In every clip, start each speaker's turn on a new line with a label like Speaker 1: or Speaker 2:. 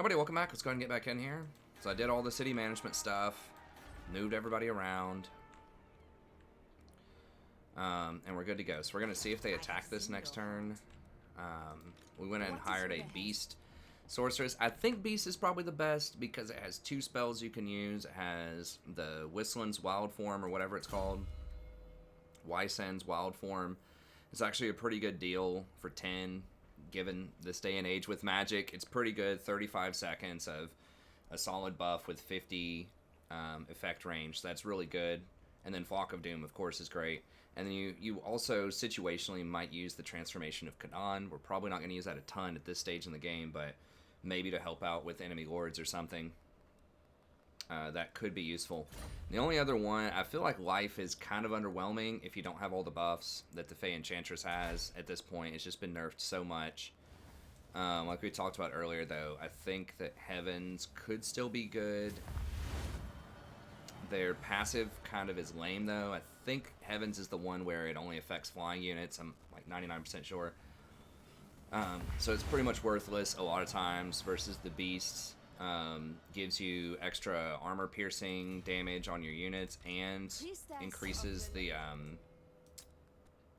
Speaker 1: Everybody, welcome back. Let's go ahead and get back in here. So I did all the city management stuff, moved everybody around, and we're good to go. So we're going to see if they attack this next turn. We went and hired a Beast Sorceress. I think Beast is probably the best because it has 2 spells you can use. It has the Whistlin's Wild Form, or whatever it's called. Wysen's Wild Form. It's actually a pretty good deal for 10, given this day and age with Magic. It's pretty good. 35 seconds of a solid buff with 50 effect range. So that's really good. And then Flock of Doom, of course, is great. And then you also situationally might use the Transformation of Kanan. We're probably not going to use that a ton at this stage in the game, but maybe to help out with enemy lords or something. That could be useful. The only other one, I feel like Life is kind of underwhelming if you don't have all the buffs that the Fay Enchantress has at this point. It's just been nerfed so much. Like we talked about earlier, though, I think that Heavens could still be good. Their passive kind of is lame, though. I think Heavens is the one where it only affects flying units. I'm like 99% sure. So it's pretty much worthless a lot of times versus the Beasts. Gives you extra armor piercing damage on your units and increases the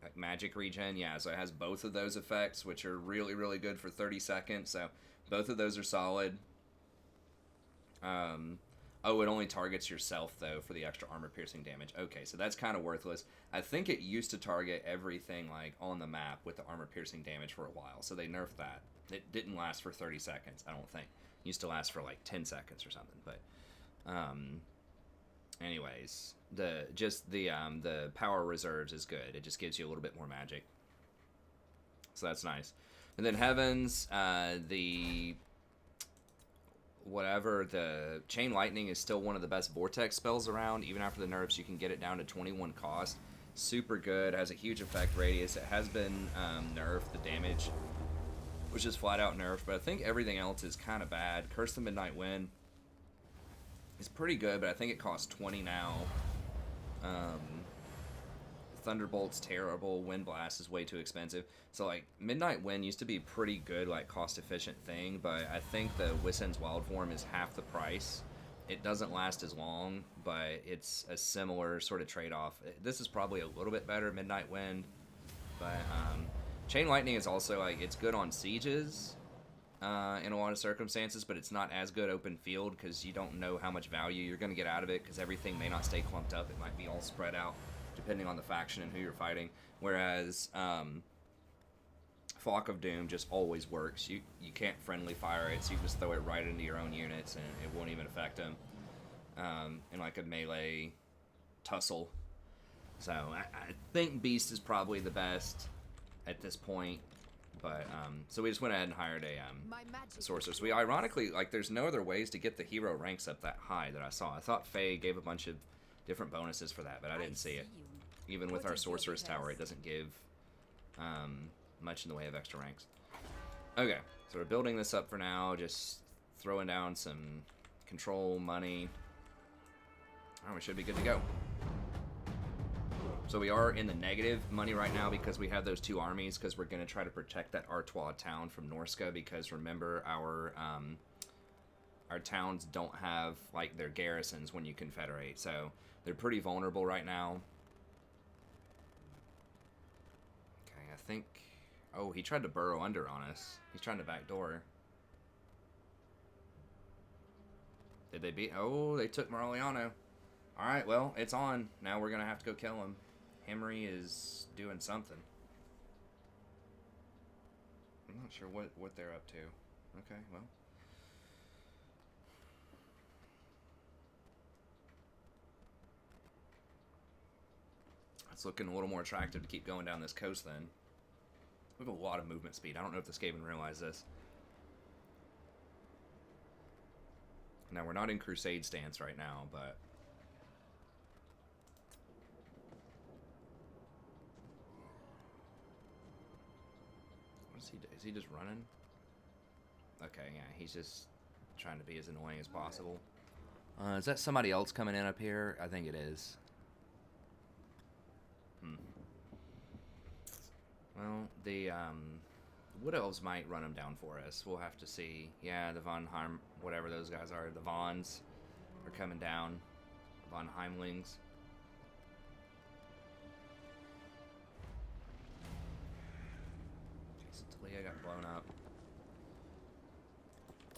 Speaker 1: like magic regen. Yeah, so it has both of those effects, which are really, really good for 30 seconds. So both of those are solid. Oh, it only targets yourself, though, for the extra armor piercing damage. Okay, so that's kind of worthless. I think it used to target everything like on the map with the armor piercing damage for a while, so they nerfed that. It didn't last for 30 seconds, I don't think. It used to last for like 10 seconds or something, but anyways, the power reserves is good. It just gives you a little bit more magic. So that's nice. And then Heavens, the Chain Lightning is still one of the best Vortex spells around. Even after the nerfs, you can get it down to 21 cost. Super good, has a huge effect radius. It has been nerfed, the damage, which is flat out nerfed, but I think everything else is kind of bad. Curse the Midnight Wind is pretty good, but I think it costs 20 now. Thunderbolt's terrible. Wind Blast is way too expensive. So, like, Midnight Wind used to be a pretty good, like, cost-efficient thing, but I think the Whistlin's Wild Form is half the price. It doesn't last as long, but it's a similar sort of trade-off. This is probably a little bit better, Midnight Wind, but Chain Lightning is also, like, it's good on sieges in a lot of circumstances, but it's not as good open field because you don't know how much value you're going to get out of it because everything may not stay clumped up. It might be all spread out depending on the faction and who you're fighting. Whereas Flock of Doom just always works. You can't friendly fire it, so you just throw it right into your own units and it won't even affect them in like a melee tussle. So I think Beast is probably the best at this point, but so we just went ahead and hired a sorcerer. So we ironically, like, there's no other ways to get the hero ranks up that high that I saw. I thought Fay gave a bunch of different bonuses for that, but I didn't see it. Even with our sorceress tower, it doesn't give much in the way of extra ranks. Okay, so we're building this up for now, just throwing down some control money. Alright, we should be good to go. So we are in the negative money right now because we have those 2 armies, because we're going to try to protect that Artois town from Norska, because remember, our towns don't have, like, their garrisons when you confederate, so they're pretty vulnerable right now. Okay, I think... Oh, he tried to burrow under on us. He's trying to backdoor. Did they beat... Oh, they took Marliano. Alright, well, it's on. Now we're going to have to go kill him. Henry is doing something. I'm not sure what they're up to. Okay, well. It's looking a little more attractive to keep going down this coast then. We have a lot of movement speed. I don't know if the Skaven realize this. Now, we're not in Crusade stance right now, but... What is he do? Is he just running? Okay, yeah, he's just trying to be as annoying as possible. Is that somebody else coming in up here? I think it is. Well, the Wood Elves might run them down for us. We'll have to see. Yeah, the Von Heim, whatever those guys are, the Vons are coming down. Von Heimlings. Jason Talia got blown up.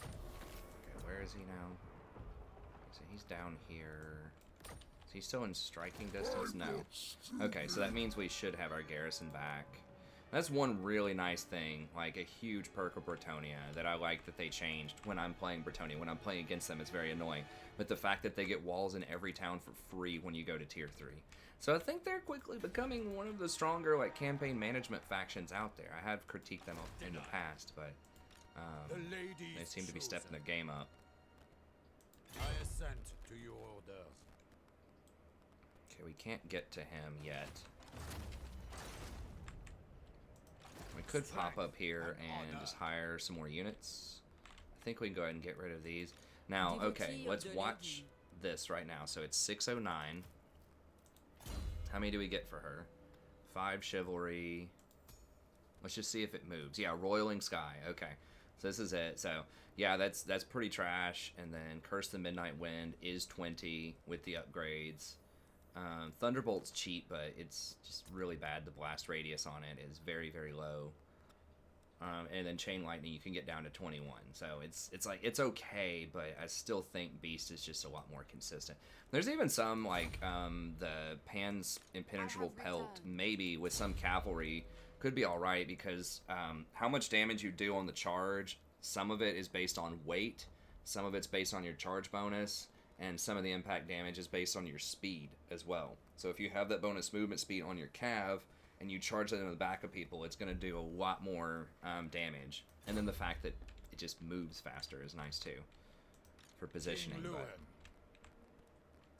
Speaker 1: Okay, where is he now? So he's down here. Is he still in striking distance? No. Okay, so that means we should have our garrison back. That's one really nice thing, like a huge perk of Bretonnia that I like that they changed when I'm playing Bretonnia. When I'm playing against them, it's very annoying. But the fact that they get walls in every town for free when you go to tier 3. So I think they're quickly becoming one of the stronger like campaign management factions out there. I have critiqued them in the past, but they seem to be stepping the game up.
Speaker 2: I assent to your orders.
Speaker 1: Okay, we can't get to him yet. We could pop up here and just hire some more units. I think we can go ahead and get rid of these. Now, okay, let's watch this right now. So it's 609. How many do we get for her? 5 chivalry. Let's just see if it moves. Yeah, roiling sky. Okay, so this is it. So yeah, that's pretty trash. And then Curse the Midnight Wind is 20 with the upgrades. Thunderbolt's cheap, but it's just really bad. The blast radius on it is very, very low. And then Chain Lightning you can get down to 21. So it's like it's okay, but I still think Beast is just a lot more consistent. There's even some like the Pan's Impenetrable Pelt, maybe with some cavalry could be all right because how much damage you do on the charge, some of it is based on weight, some of it's based on your charge bonus. And some of the impact damage is based on your speed as well. So if you have that bonus movement speed on your cav and you charge that in the back of people, it's going to do a lot more damage. And then the fact that it just moves faster is nice too for positioning. But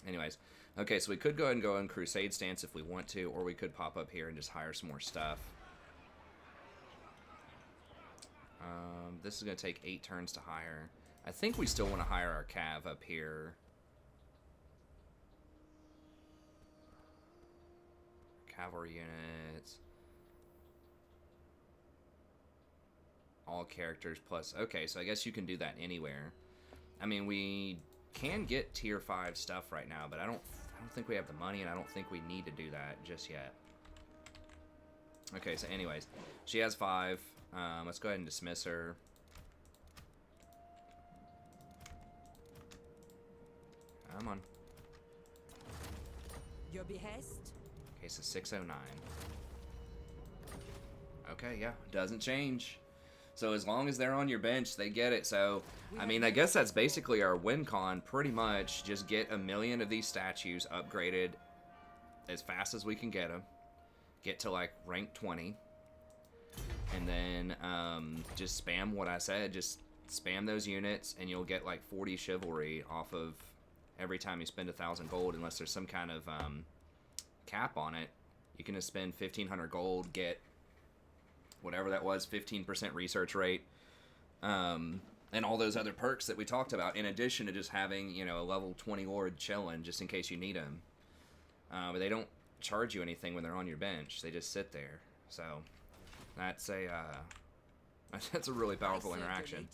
Speaker 1: anyways, okay, so we could go ahead and go in Crusade stance if we want to, or we could pop up here and just hire some more stuff. This is going to take 8 turns to hire. I think we still want to hire our cav up here. Cavalry units. All characters plus... Okay, so I guess you can do that anywhere. I mean, we can get tier 5 stuff right now, but I don't think we have the money, and I don't think we need to do that just yet. Okay, so anyways, she has 5. Let's go ahead and dismiss her. Come on.
Speaker 3: Your behest?
Speaker 1: Okay, so 609. Okay, yeah, doesn't change. So as long as they're on your bench, they get it. So, I mean, I guess that's basically our win con, pretty much. Just get 1 million of these statues upgraded as fast as we can get them. Get to, like, rank 20. And then just spam what I said. Just spam those units, and you'll get, like, 40 chivalry off of every time you spend 1,000 gold, unless there's some kind of cap on it. You can just spend 1,500 gold, get whatever that was, 15% research rate, and all those other perks that we talked about, in addition to just having, you know, a level 20 lord chilling just in case you need them. But they don't charge you anything when they're on your bench. They just sit there. So that's a really powerful interaction.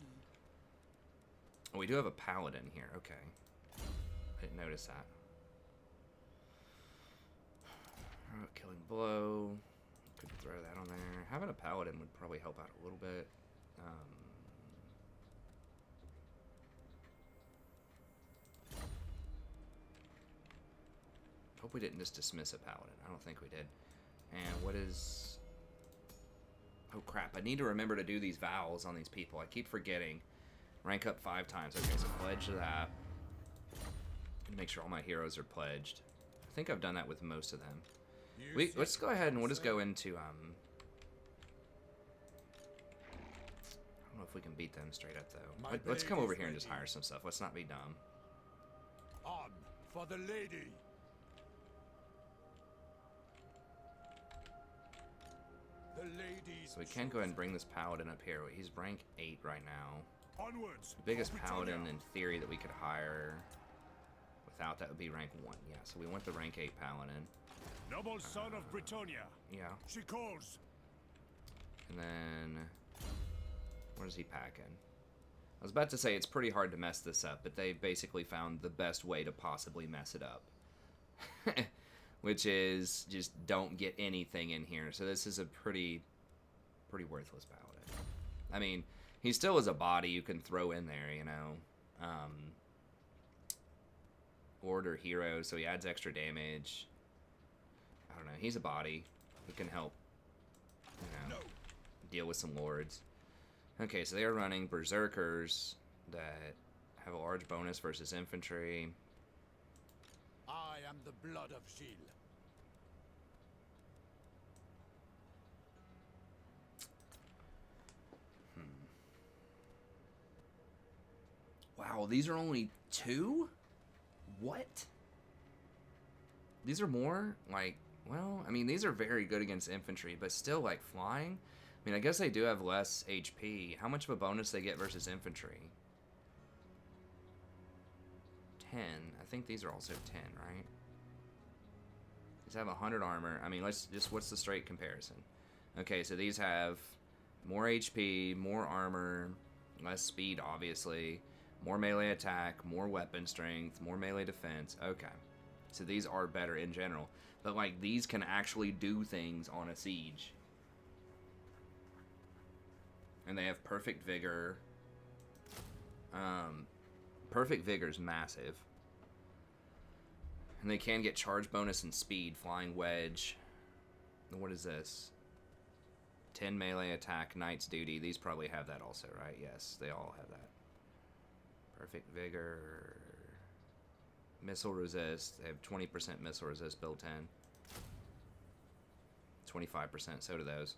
Speaker 1: Oh, we do have a paladin here. Okay. I didn't notice that. Killing blow. Could throw that on there. Having a paladin would probably help out a little bit. Hope we didn't just dismiss a paladin. I don't think we did. And what is... Oh crap, I need to remember to do these vows on these people. I keep forgetting. Rank up 5 times. Okay, so pledge that. Make sure all my heroes are pledged. I think I've done that with most of them. Let's go ahead and we'll just go into I don't know if we can beat them straight up though. Let's come over here and just hire some stuff. Let's not be dumb.
Speaker 2: On for the lady. The ladies.
Speaker 1: So we can go ahead and bring this paladin up here. He's rank 8 right now.
Speaker 2: Onwards.
Speaker 1: The biggest paladin in theory that we could hire without that would be rank 1. Yeah, so we want the rank 8 paladin.
Speaker 2: Noble son of Bretonnia.
Speaker 1: Yeah.
Speaker 2: She calls.
Speaker 1: And then What is he packing? I was about to say it's pretty hard to mess this up, but they basically found the best way to possibly mess it up. Which is just don't get anything in here. So this is a pretty worthless paladin. I mean, he still is a body you can throw in there, you know. Order hero, so he adds extra damage. I don't know. He's a body who can help, you know, deal with some lords. Okay, so they are running berserkers that have a large bonus versus infantry.
Speaker 2: I am the blood of Gilles.
Speaker 1: Wow, these are only 2? What? These are more, like, well, I mean, these are very good against infantry, but still, like, flying? I mean, I guess they do have less HP. How much of a bonus they get versus infantry? 10. I think these are also 10, right? These have 100 armor. I mean, let's just, what's the straight comparison? Okay, so these have more HP, more armor, less speed, obviously, more melee attack, more weapon strength, more melee defense. Okay, so these are better in general. But, like, these can actually do things on a siege. And they have perfect vigor. Perfect vigor is massive. And they can get charge bonus and speed, flying wedge. What is this? 10 melee attack, knight's duty. These probably have that also, right? Yes, they all have that. Perfect vigor. Missile resist. They have 20% missile resist built in. 25%, so do those.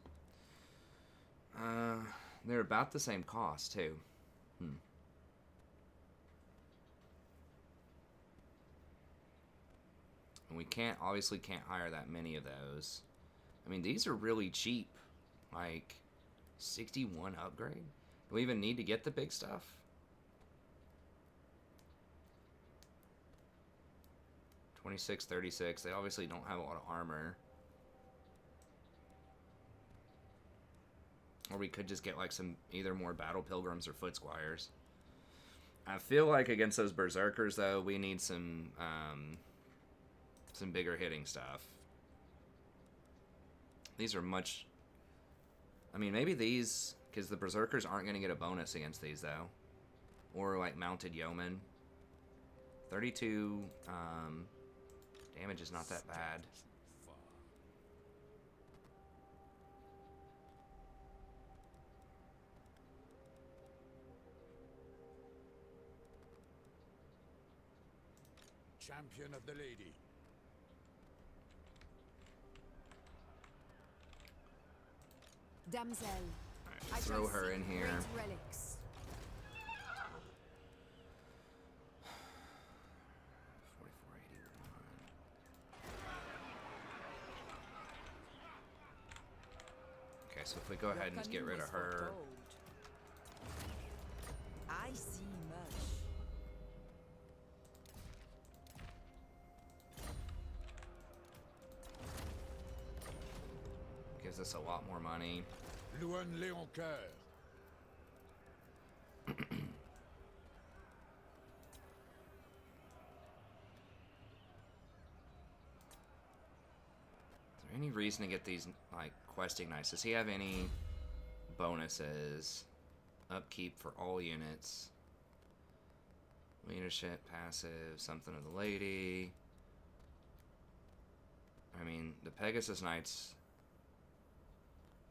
Speaker 1: They're about the same cost, too. And we obviously can't hire that many of those. I mean, these are really cheap. Like, 61 upgrade? Do we even need to get the big stuff? $26, $36. They obviously don't have a lot of armor. Or we could just get like some either more battle pilgrims or foot squires. I feel like against those berserkers though, we need some bigger hitting stuff. These are much. I mean, maybe these, because the berserkers aren't going to get a bonus against these though, or like mounted yeomen. 32 damage is not that bad.
Speaker 2: Champion of the lady.
Speaker 3: Damsel.
Speaker 1: Right, throw her in here.
Speaker 3: Relics.
Speaker 1: 4481. Okay, so if we go ahead and just get rid of her.
Speaker 3: I see much.
Speaker 1: Gives us a lot more money.
Speaker 2: Loin Léoncoeur.
Speaker 1: Is there any reason to get these, like, questing knights? Does he have any bonuses? Upkeep for all units. Leadership, passive, something of the lady. I mean, the Pegasus Knights...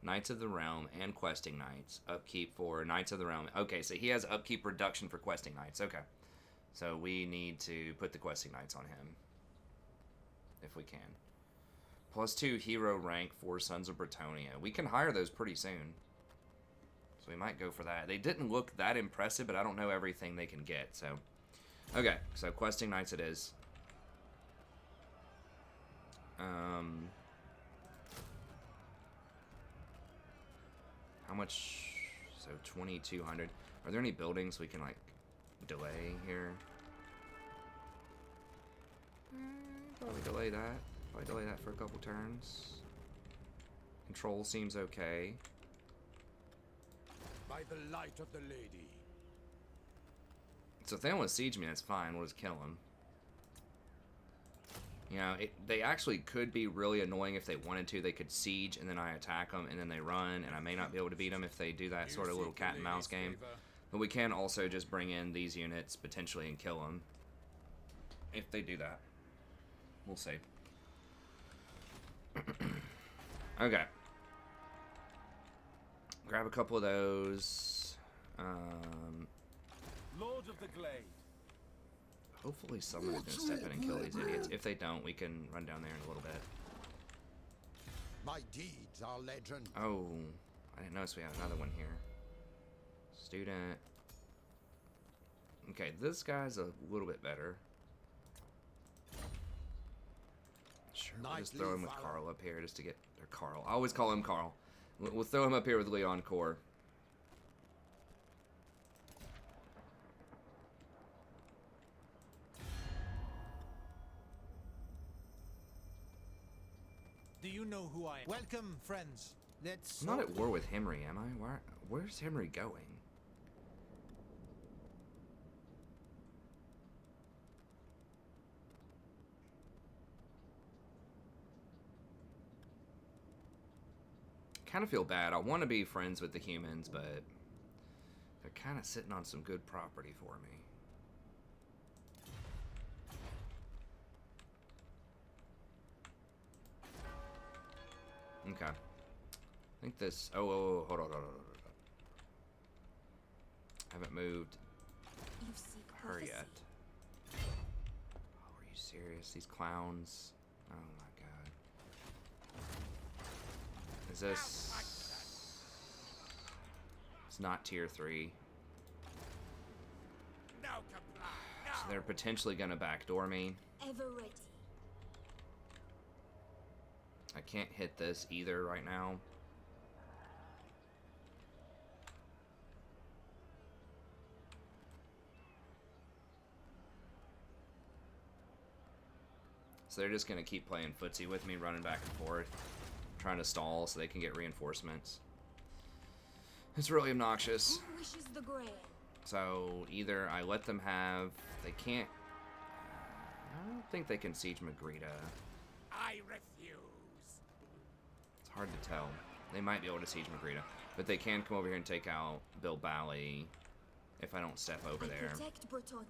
Speaker 1: Knights of the Realm and Questing Knights. Upkeep for Knights of the Realm. Okay, so he has upkeep reduction for Questing Knights. Okay. So we need to put the Questing Knights on him. If we can. +2 hero rank for Sons of Bretonnia. We can hire those pretty soon. So we might go for that. They didn't look that impressive, but I don't know everything they can get, so... Okay, so Questing Knights it is. How much? So 2,200. Are there any buildings we can like delay here? Probably delay that. Probably delay that for a couple turns. Control seems okay.
Speaker 2: by the light of the lady.
Speaker 1: So if they don't want to siege me, that's fine. We'll just kill them. You know, they actually could be really annoying if they wanted to. They could siege, and then I attack them, and then they run, and I may not be able to beat them if they do that sort of little cat and mouse game. But we can also just bring in these units, potentially, and kill them. If they do that. We'll see. Okay. Grab a couple of those.
Speaker 2: Lord of the Glade.
Speaker 1: Hopefully someone is going to step in and kill these idiots. If they don't, we can run down there in a little bit.
Speaker 4: My deeds are legend.
Speaker 1: Oh, I didn't notice we had another one here. Student. Okay, this guy's a little bit better. Sure, we'll just throw him with Carl up here just to get... Or Carl. I always call him Carl. We'll throw him up here with Leon Core.
Speaker 5: Do you know who I am? Welcome, friends. Let's...
Speaker 1: I'm not at war with Henry, am I? Where's Henry going? Kind of feel bad. I want to be friends with the humans, but they're kind of sitting on some good property for me. Okay. I think this... Oh, hold on. Haven't moved
Speaker 3: You seek
Speaker 1: her
Speaker 3: prophecy.
Speaker 1: yet. Oh, are you serious? These clowns. Oh my god. Is this... It's not tier 3.
Speaker 2: No comply.
Speaker 1: So they're potentially gonna backdoor me.
Speaker 3: Ever ready.
Speaker 1: I can't hit this either right now. So they're just gonna keep playing footsie with me, running back and forth, trying to stall so they can get reinforcements. It's really obnoxious.
Speaker 3: Who wishes the grail?
Speaker 1: So either I let them have... They can't... I don't think they can siege Magritta.
Speaker 2: I refuse.
Speaker 1: It's hard to tell. They might be able to siege Magritta. But they can come over here and take out Bilbali if I don't step over there.
Speaker 3: Protect Bretonnia.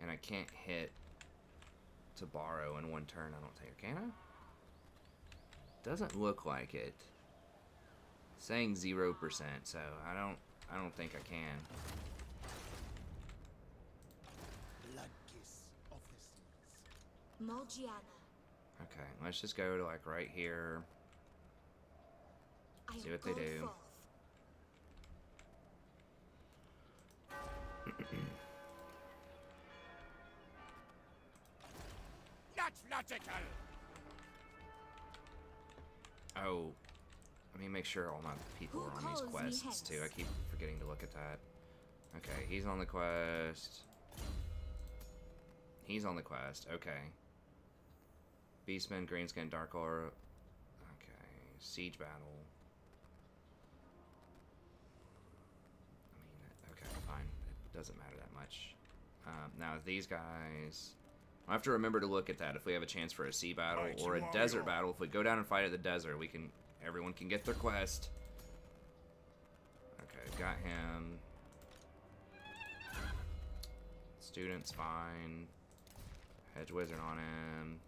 Speaker 1: And I can't hit to borrow in one turn, I don't think. Can I? Doesn't look like it. Saying 0%, so I don't think I can.
Speaker 4: Blood kiss of the seas.
Speaker 3: Morgiana.
Speaker 1: Okay, let's just go to like right here.
Speaker 3: I
Speaker 1: See
Speaker 3: am
Speaker 1: what they
Speaker 3: called
Speaker 1: do.
Speaker 3: forth.
Speaker 2: Not logical.
Speaker 1: Oh, let me make sure all my people
Speaker 3: Who
Speaker 1: are on these
Speaker 3: calls me
Speaker 1: quests
Speaker 3: hence?
Speaker 1: too. I keep forgetting to look at that. Okay, he's on the quest. He's on the quest. Okay. Beastman, Greenskin, Dark Aura. Okay, Siege Battle. I mean, okay, fine. It doesn't matter that much. Now, these guys... I'll have to remember to look at that if we have a chance for a sea battle or a desert battle. If we go down and fight at the desert, we can... Everyone can get their quest. Okay, got him. Student's fine. Hedge Wizard on him.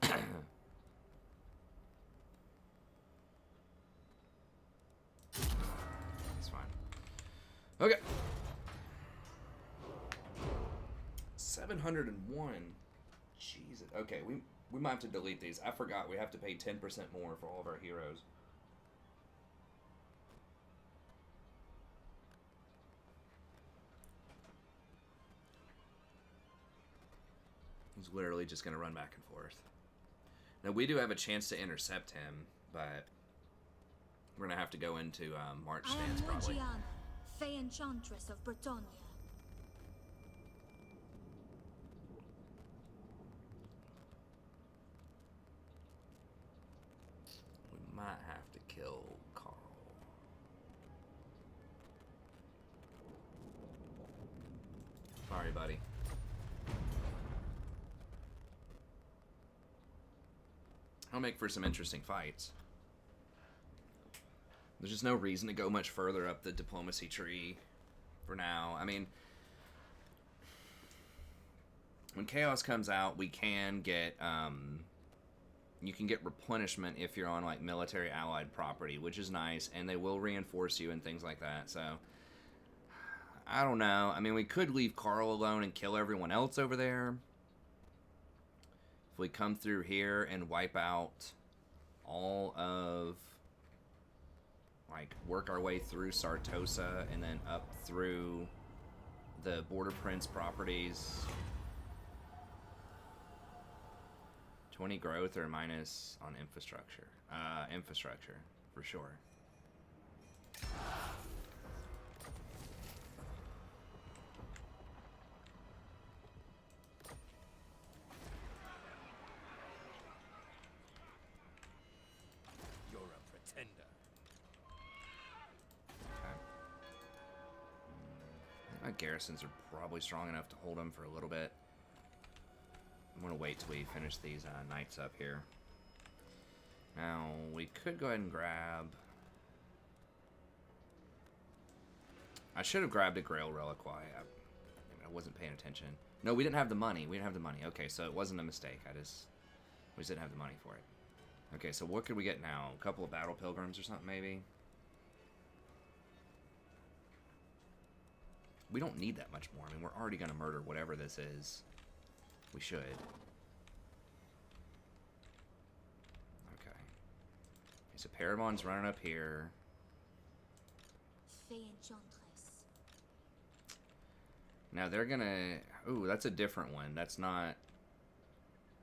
Speaker 1: That's fine. Okay. 701. Jesus. Okay, we might have to delete these. I forgot we have to pay 10% more for all of our heroes. He's literally just going to run back and forth. Now, we do have a chance to intercept him, but we're going to have to go into March
Speaker 3: I am
Speaker 1: stance, probably.
Speaker 3: Morgiana, Fay Enchantress of Bretonnia.
Speaker 1: We might have to kill buddy. It'll make for some interesting fights. There's just no reason to go much further up the diplomacy tree for now. I mean, when Chaos comes out, we can get, you can get replenishment if you're on, like, military allied property, which is nice, and they will reinforce you and things like that, so... I don't know. I mean, we could leave Carl alone and kill everyone else over there. If we come through here and wipe out all of... like, work our way through Sartosa and then up through the Border Prince properties. 20 growth or minus on infrastructure. Infrastructure, for sure.
Speaker 2: You're a pretender.
Speaker 1: My garrisons are probably strong enough to hold them for a little bit. I'm going to wait till we finish these knights up here. Now, we could go ahead and grab... I should have grabbed a Grail Reliquy. I wasn't paying attention. No, we didn't have the money. We didn't have the money. Okay, so it wasn't a mistake. We just didn't have the money for it. Okay, so what could we get now? A couple of Battle Pilgrims or something, maybe? We don't need that much more. I mean, we're already going to murder whatever this is. We should. Okay. So Paravon's running up here.
Speaker 3: Fay Enchantress.
Speaker 1: Now they're gonna... Ooh, that's a different one. That's not...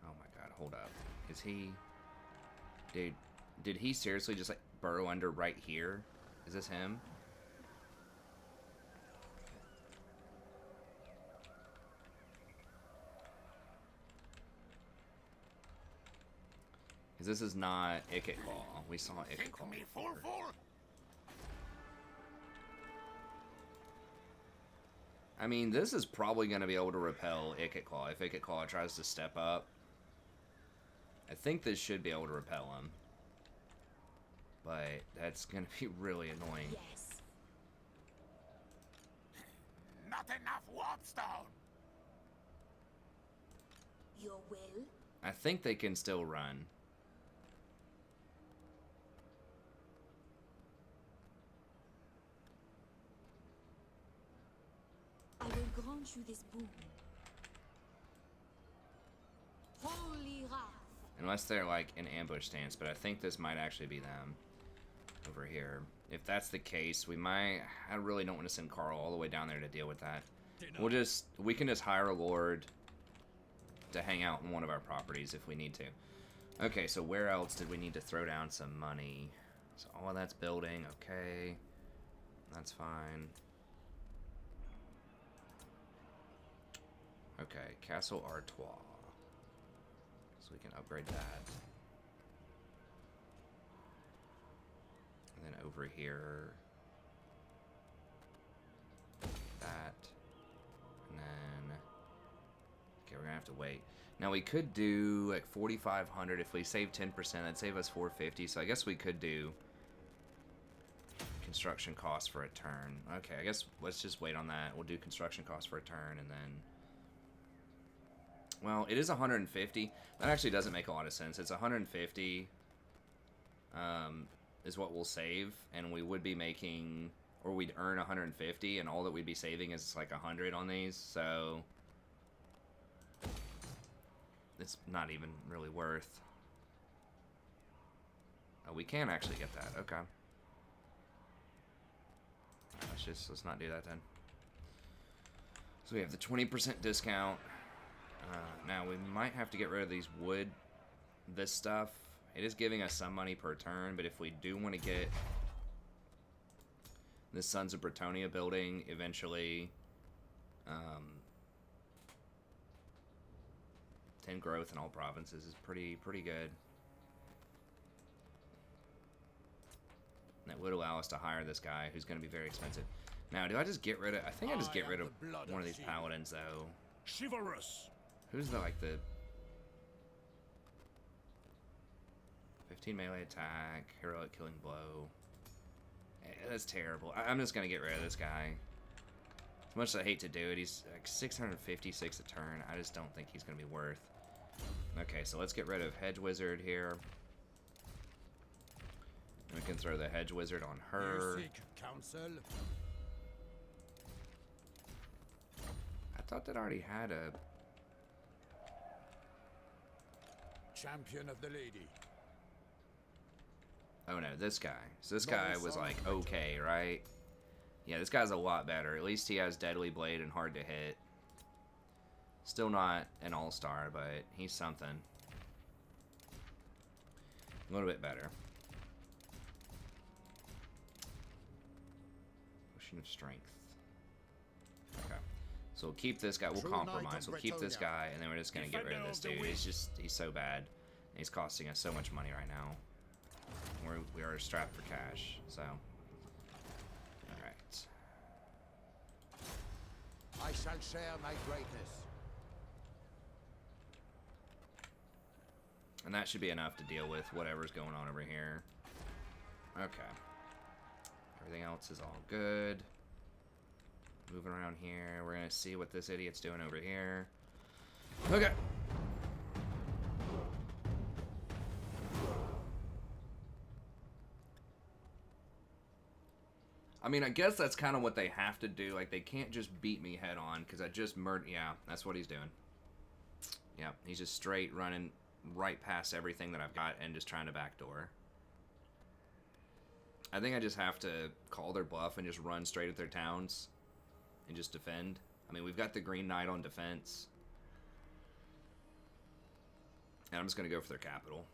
Speaker 1: Oh my god, hold up. Is he... Did he seriously just, like, burrow under right here? Is this him? Because this is not Ikitclaw. We saw Ikitclaw.
Speaker 2: Me fool.
Speaker 1: I mean, this is probably going to be able to repel Ikitclaw if Ikitclaw tries to step up. I think this should be able to repel him. But that's going to be really annoying.
Speaker 3: Yes.
Speaker 2: Not enough warpstone.
Speaker 3: Your will?
Speaker 1: I think they can still run.
Speaker 3: I will grant you this boon. Holy wrath.
Speaker 1: Unless they're, like, in ambush stance. But I think this might actually be them. Over here. If that's the case, we might... I really don't want to send Carl all the way down there to deal with that. We can just hire a lord to hang out in one of our properties if we need to. Okay, so where else did we need to throw down some money? So all of that's building. Okay. That's fine. Okay, Castle Artois. So we can upgrade that. And then over here, that. And then, okay, we're gonna have to wait. Now we could do like 4,500 if we save 10%. That'd save us 450. So I guess we could do construction costs for a turn. Okay, I guess let's just wait on that. We'll do construction costs for a turn and then. Well, it is 150. That actually doesn't make a lot of sense. It's 150 is what we'll save, and we would be making, or we'd earn 150, and all that we'd be saving is like 100 on these, so it's not even really worth. Oh, we can actually get that. Okay. Let's not do that then. So we have the 20% discount. Now we might have to get rid of these this stuff. It is giving us some money per turn, but if we do want to get the Sons of Bretonnia building eventually, 10 growth in all provinces is pretty good. That would allow us to hire this guy, who's going to be very expensive. Now, do I just get rid of... I think I just get rid of one of these paladins, though.
Speaker 2: Chivalrous.
Speaker 1: Who's the, like, the... 15 melee attack, heroic killing blow. That's terrible. I'm just going to get rid of this guy. As much as I hate to do it, he's like 656 a turn. I just don't think he's going to be worth. Okay, so let's get rid of Hedge Wizard here. And we can throw the Hedge Wizard on her.
Speaker 2: You seek counsel?
Speaker 1: I thought that already had a...
Speaker 2: Champion of the lady.
Speaker 1: Oh no, this guy. So this guy was like okay, right? Yeah, this guy's a lot better. At least he has Deadly Blade and hard to hit. Still not an all-star, but he's something. A little bit better. Potion of Strength. Okay. So we'll keep this guy. We'll compromise. We'll keep this guy, and then we're just going to get rid of this dude. He's so bad. And he's costing us so much money right now. We are strapped for cash, so... Alright.
Speaker 4: I shall share my greatness.
Speaker 1: And that should be enough to deal with whatever's going on over here. Okay. Everything else is all good. Moving around here. We're going to see what this idiot's doing over here. Okay. I mean, I guess that's kind of what they have to do. Like, they can't just beat me head on, because I just murdered... Yeah, that's what he's doing. Yeah, he's just straight running right past everything that I've got and just trying to backdoor. I think I just have to call their bluff and just run straight at their towns and just defend. I mean, we've got the Green Knight on defense. And I'm just going to go for their capital.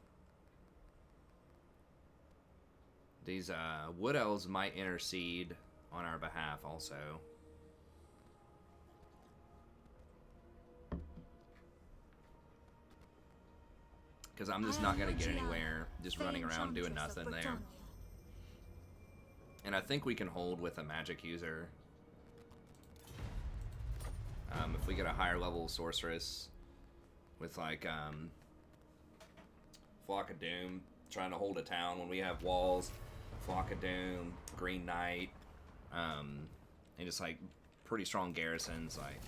Speaker 1: These Wood Elves might intercede on our behalf also. Because I'm just not going to get anywhere just running around doing nothing there. And I think we can hold with a magic user. If we get a higher level sorceress with like Flock of Doom trying to hold a town when we have walls, Flock of Doom, Green Knight, and just like pretty strong garrisons, like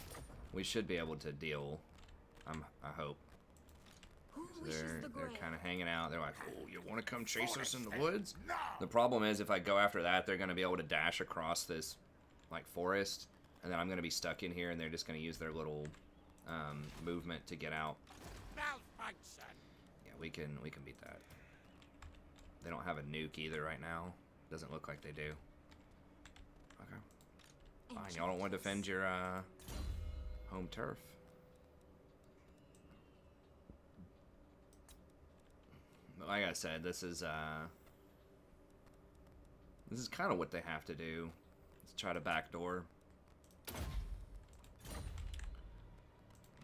Speaker 1: we should be able to deal. I hope. They're kind of hanging out. They're like, oh, you want to come chase us in the woods? The problem is if I go after that, they're going to be able to dash across this like forest, and then I'm going to be stuck in here, and they're just going to use their little movement to get out. Yeah, we can beat that. They don't have a nuke either right now. Doesn't look like they do. Okay. Fine, y'all don't want to defend your home turf. Like I said, this is kind of what they have to do. Let's try to backdoor.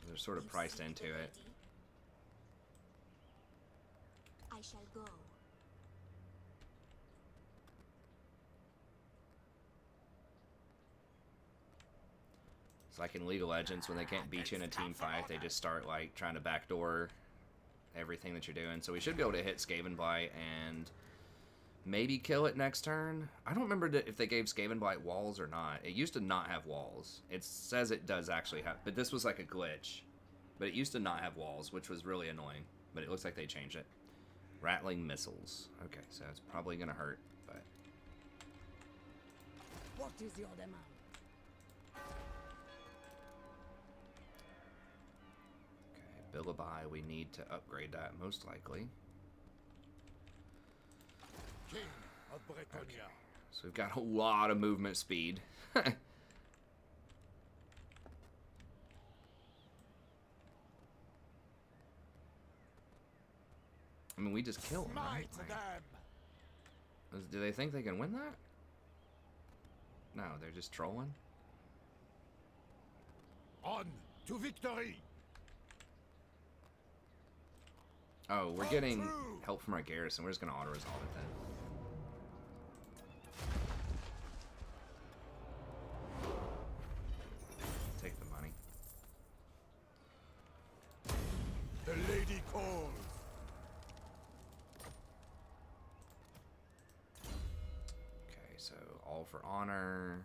Speaker 1: They're sort of priced into it.
Speaker 3: I shall go.
Speaker 1: It's like in League of Legends when they can't beat you in a team fight, they just start like trying to backdoor everything that you're doing. So we should be able to hit Skavenblight and maybe kill it next turn. I don't remember if they gave Skavenblight walls or not. It used to not have walls. It says it does actually have, but this was like a glitch. But it used to not have walls, which was really annoying. But it looks like they changed it. Rattling missiles. Okay, so it's probably gonna hurt, but...
Speaker 3: What is your demand?
Speaker 1: Billiby, we need to upgrade that most likely.
Speaker 2: King of Bretonnia.
Speaker 1: Okay. So we've got a lot of movement speed. I mean, we just kill them, right? Do they think they can win that? No, they're just trolling.
Speaker 2: On to victory.
Speaker 1: Oh, we're getting help from our garrison. We're just going to auto-resolve it then.
Speaker 2: Fools!
Speaker 1: Okay, so all for honor.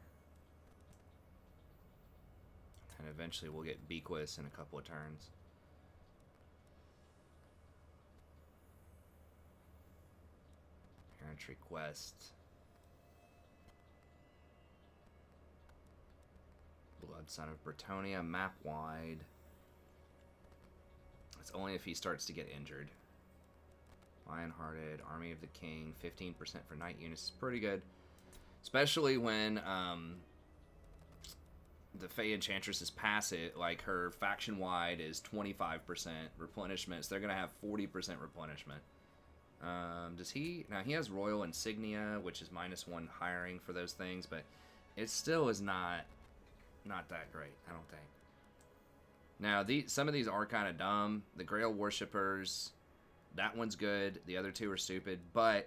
Speaker 1: And eventually we'll get Bequist in a couple of turns. Errantry quest. Blood Son of Bretonnia, map wide. It's only if he starts to get injured. Lionhearted, Army of the King, 15% for knight units is pretty good. Especially when the Fay Enchantress is passive, like her faction wide is 25% replenishment, so they're going to have 40% replenishment. Does he? Now he has Royal Insignia, which is -1 hiring for those things, but it still is not that great, I don't think. Now, some of these are kind of dumb. The Grail Worshippers, that one's good. The other two are stupid, but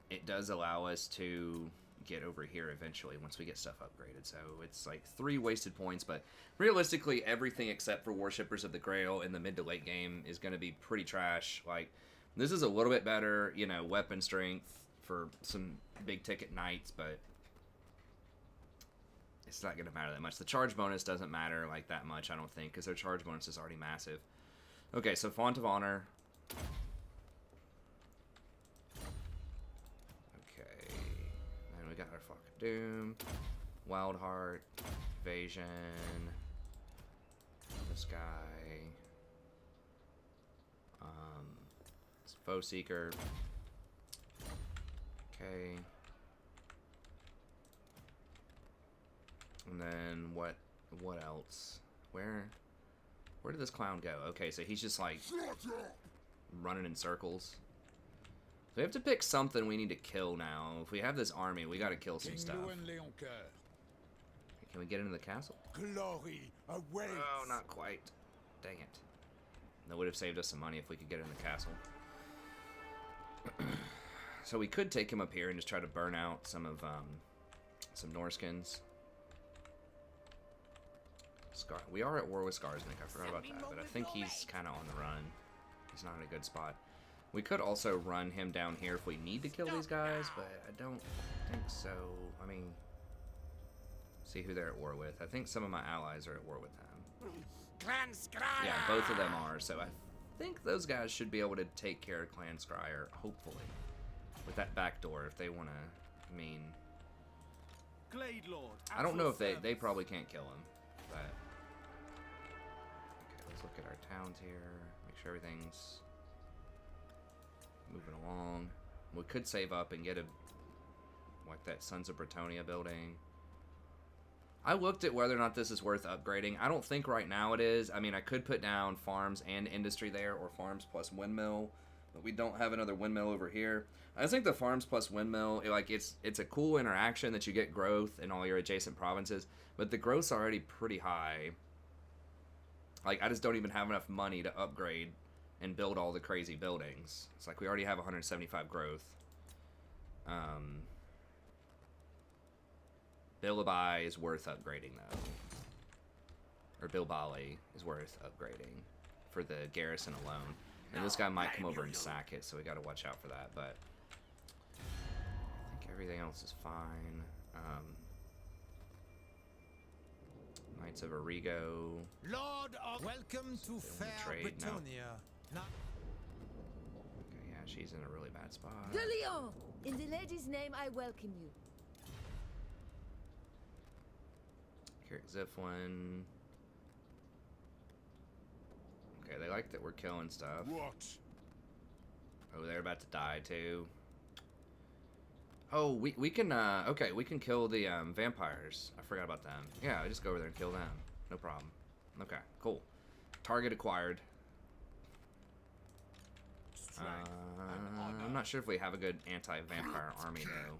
Speaker 1: it does allow us to get over here eventually once we get stuff upgraded. So it's like 3 wasted points, but realistically, everything except for Worshippers of the Grail in the mid to late game is going to be pretty trash. Like, this is a little bit better, you know, weapon strength for some big ticket knights, but it's not going to matter that much. The charge bonus doesn't matter like that much, I don't think, because their charge bonus is already massive. Okay, so Font of Honor. Okay, and we got our Flock of Doom, Wild Heart, Evasion, this guy, it's Foe Seeker. Okay. And then what else? Where did this clown go? Okay, so he's just like running in circles. So we have to pick something we need to kill now. If we have this army, we got to kill some stuff. Can we get into the castle?
Speaker 2: Glory awaits.
Speaker 1: Oh, not quite. Dang it. That would have saved us some money if we could get in the castle. So we could take him up here and just try to burn out some of some Norskins. Scar. We are at war with Scarsnick. I forgot about that, but I think he's kind of on the run. He's not in a good spot. We could also run him down here if we need to kill these guys, but I don't think so. I mean, see who they're at war with. I think some of my allies are at war with them. Yeah, both of them are. So I think those guys should be able to take care of Clan Scryer, hopefully, with that back door if they want to. I mean, I don't know if they probably can't kill him, but. Look at our towns here, make sure everything's moving along. We could save up and get like that Sons of Bretonnia building. I looked at whether or not this is worth upgrading. I don't think right now it is. I mean, I could put down farms and industry there, or farms plus windmill, but we don't have another windmill over here. I think the farms plus windmill, like it's a cool interaction that you get growth in all your adjacent provinces, but the growth's already pretty high. Like, I just don't even have enough money to upgrade and build all the crazy buildings. It's like we already have 175 growth. Bilibali is worth upgrading, though. Or Bilbali is worth upgrading for the garrison alone. And this guy might come over and sack it, so we got to watch out for that. But I think everything else is fine. Knights of Arrigo.
Speaker 5: Lord of welcome to fair Bretonnia.
Speaker 1: Okay, yeah, she's in a really bad spot.
Speaker 6: De Leon! In the lady's name, I welcome you.
Speaker 1: Ziflin. Okay, they like that we're killing stuff.
Speaker 2: What?
Speaker 1: Oh, they're about to die too. Oh, we can, okay, we can kill the, vampires. I forgot about them. Yeah, I just go over there and kill them. No problem. Okay, cool. Target acquired. I'm not sure if we have a good anti-vampire army, though.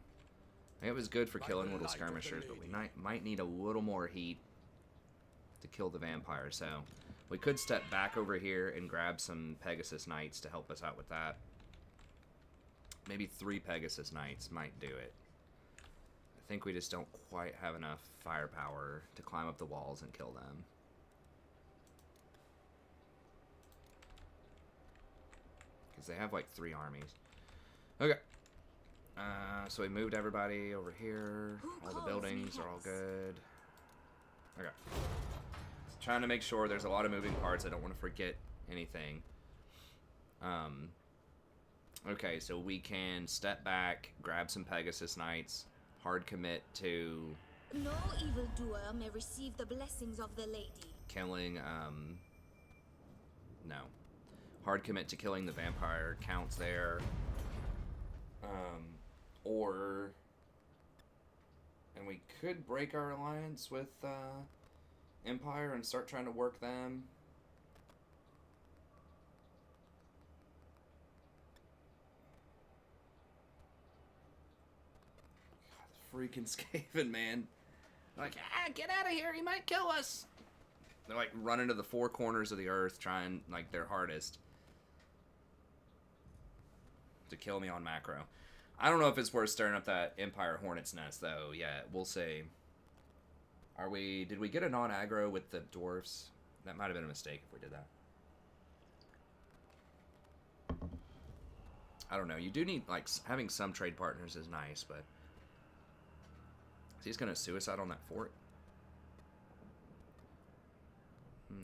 Speaker 1: It was good for killing little skirmishers, but we might need a little more heat to kill the vampires. So we could step back over here and grab some Pegasus Knights to help us out with that. Maybe 3 Pegasus Knights might do it. I think we just don't quite have enough firepower to climb up the walls and kill them. Because they have like 3 armies. Okay. So we moved everybody over here. All the buildings are all good. Okay. Just trying to make sure there's a lot of moving parts. I don't want to forget anything. Okay, so we can step back, grab some Pegasus Knights, hard commit to
Speaker 3: No evildoer may receive the blessings of the lady.
Speaker 1: killing, no. Hard commit to killing the vampire counts there. And we could break our alliance with, Empire and start trying to work them. God, freaking Skaven, man. They're like, get out of here, he might kill us. They're like running to the 4 corners of the earth trying like their hardest to kill me on macro. I don't know if it's worth stirring up that Empire Hornet's Nest though. Yeah, we'll see. Did we get a non-aggro with the dwarfs? That might have been a mistake if we did that. I don't know. You do need, like, having some trade partners is nice, but he's gonna suicide on that fort.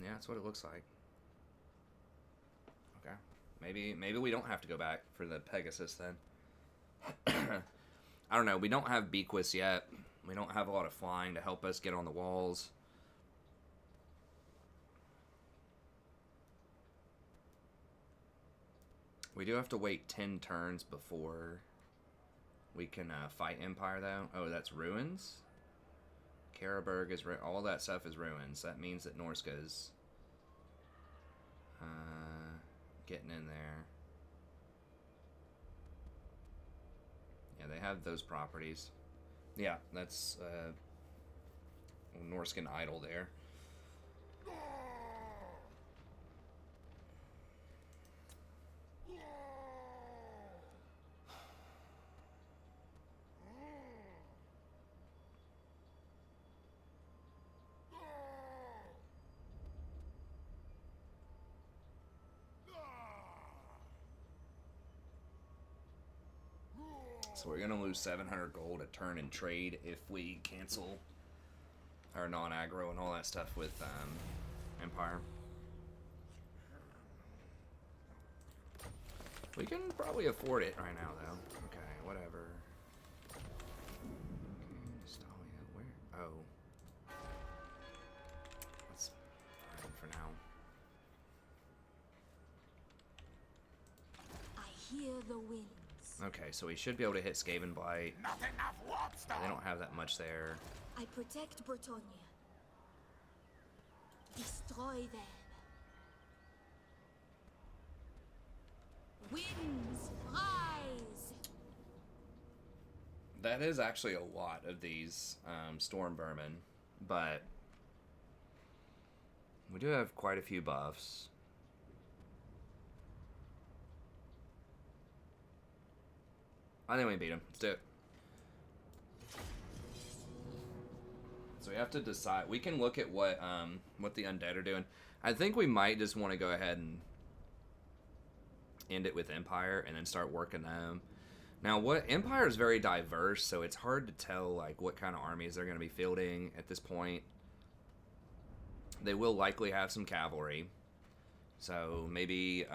Speaker 1: Yeah, that's what it looks like. Okay. Maybe we don't have to go back for the Pegasus then. I don't know. We don't have Bequist yet. We don't have a lot of flying to help us get on the walls. We do have to wait 10 turns before we can fight Empire, though. Oh, that's ruins? Karaberg is... all that stuff is ruins. That means that Norska's getting in there. Yeah, they have those properties. Yeah, that's Norscan Idol there. So we're going to lose 700 gold a turn in trade if we cancel our non-aggro and all that stuff with Empire. We can probably afford it right now, though. Okay, whatever. Okay, Stalia, where? Oh. That's fine for now.
Speaker 3: I hear the wind.
Speaker 1: Okay, so we should be able to hit Skavenblight. They don't have that much there.
Speaker 3: I protect Bretonnia. Destroy them. Winds rise.
Speaker 1: That is actually a lot of these Storm Vermin, but we do have quite a few buffs. I think we beat him. Let's do it. So we have to decide. We can look at what the undead are doing. I think we might just want to go ahead and end it with Empire and then start working them. Now, what Empire is very diverse, so it's hard to tell like what kind of armies they're going to be fielding at this point. They will likely have some cavalry, so maybe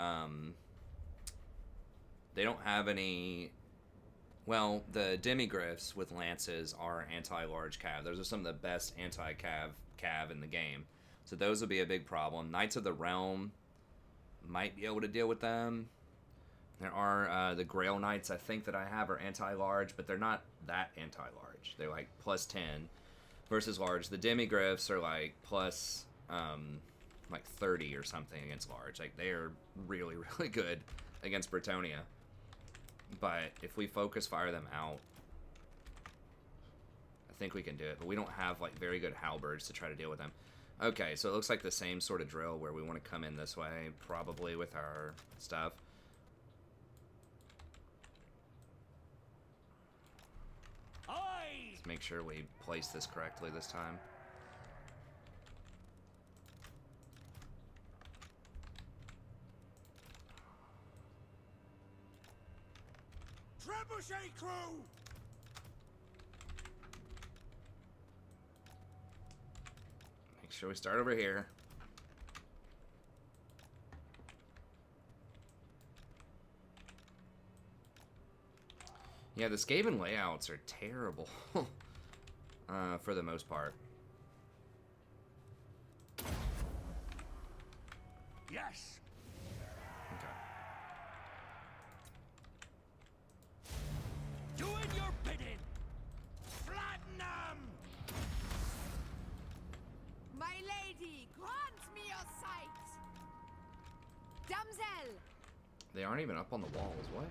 Speaker 1: they don't have any. Well, the demigryphs with lances are anti-large cav. Those are some of the best anti-cav in the game. So those would be a big problem. Knights of the Realm might be able to deal with them. There are the Grail Knights I think that I have are anti-large, but they're not that anti-large. They're like plus 10 versus large. The demigryphs are like plus like 30 or something against large. Like they are really, really good against Bretonnia. But if we focus fire them out, I think we can do it. But we don't have like very good halberds to try to deal with them. Okay, so it looks like the same sort of drill where we want to come in this way, probably with our stuff. Let's make sure we place this correctly this time.
Speaker 2: Crochet crew!
Speaker 1: Make sure we start over here. Yeah, the Skaven layouts are terrible for the most part.
Speaker 2: Yes!
Speaker 1: Okay.
Speaker 2: Doing your bidding! Flatten them!
Speaker 6: My lady, grant me your sight. Damsel,
Speaker 1: They aren't even up on the walls. What?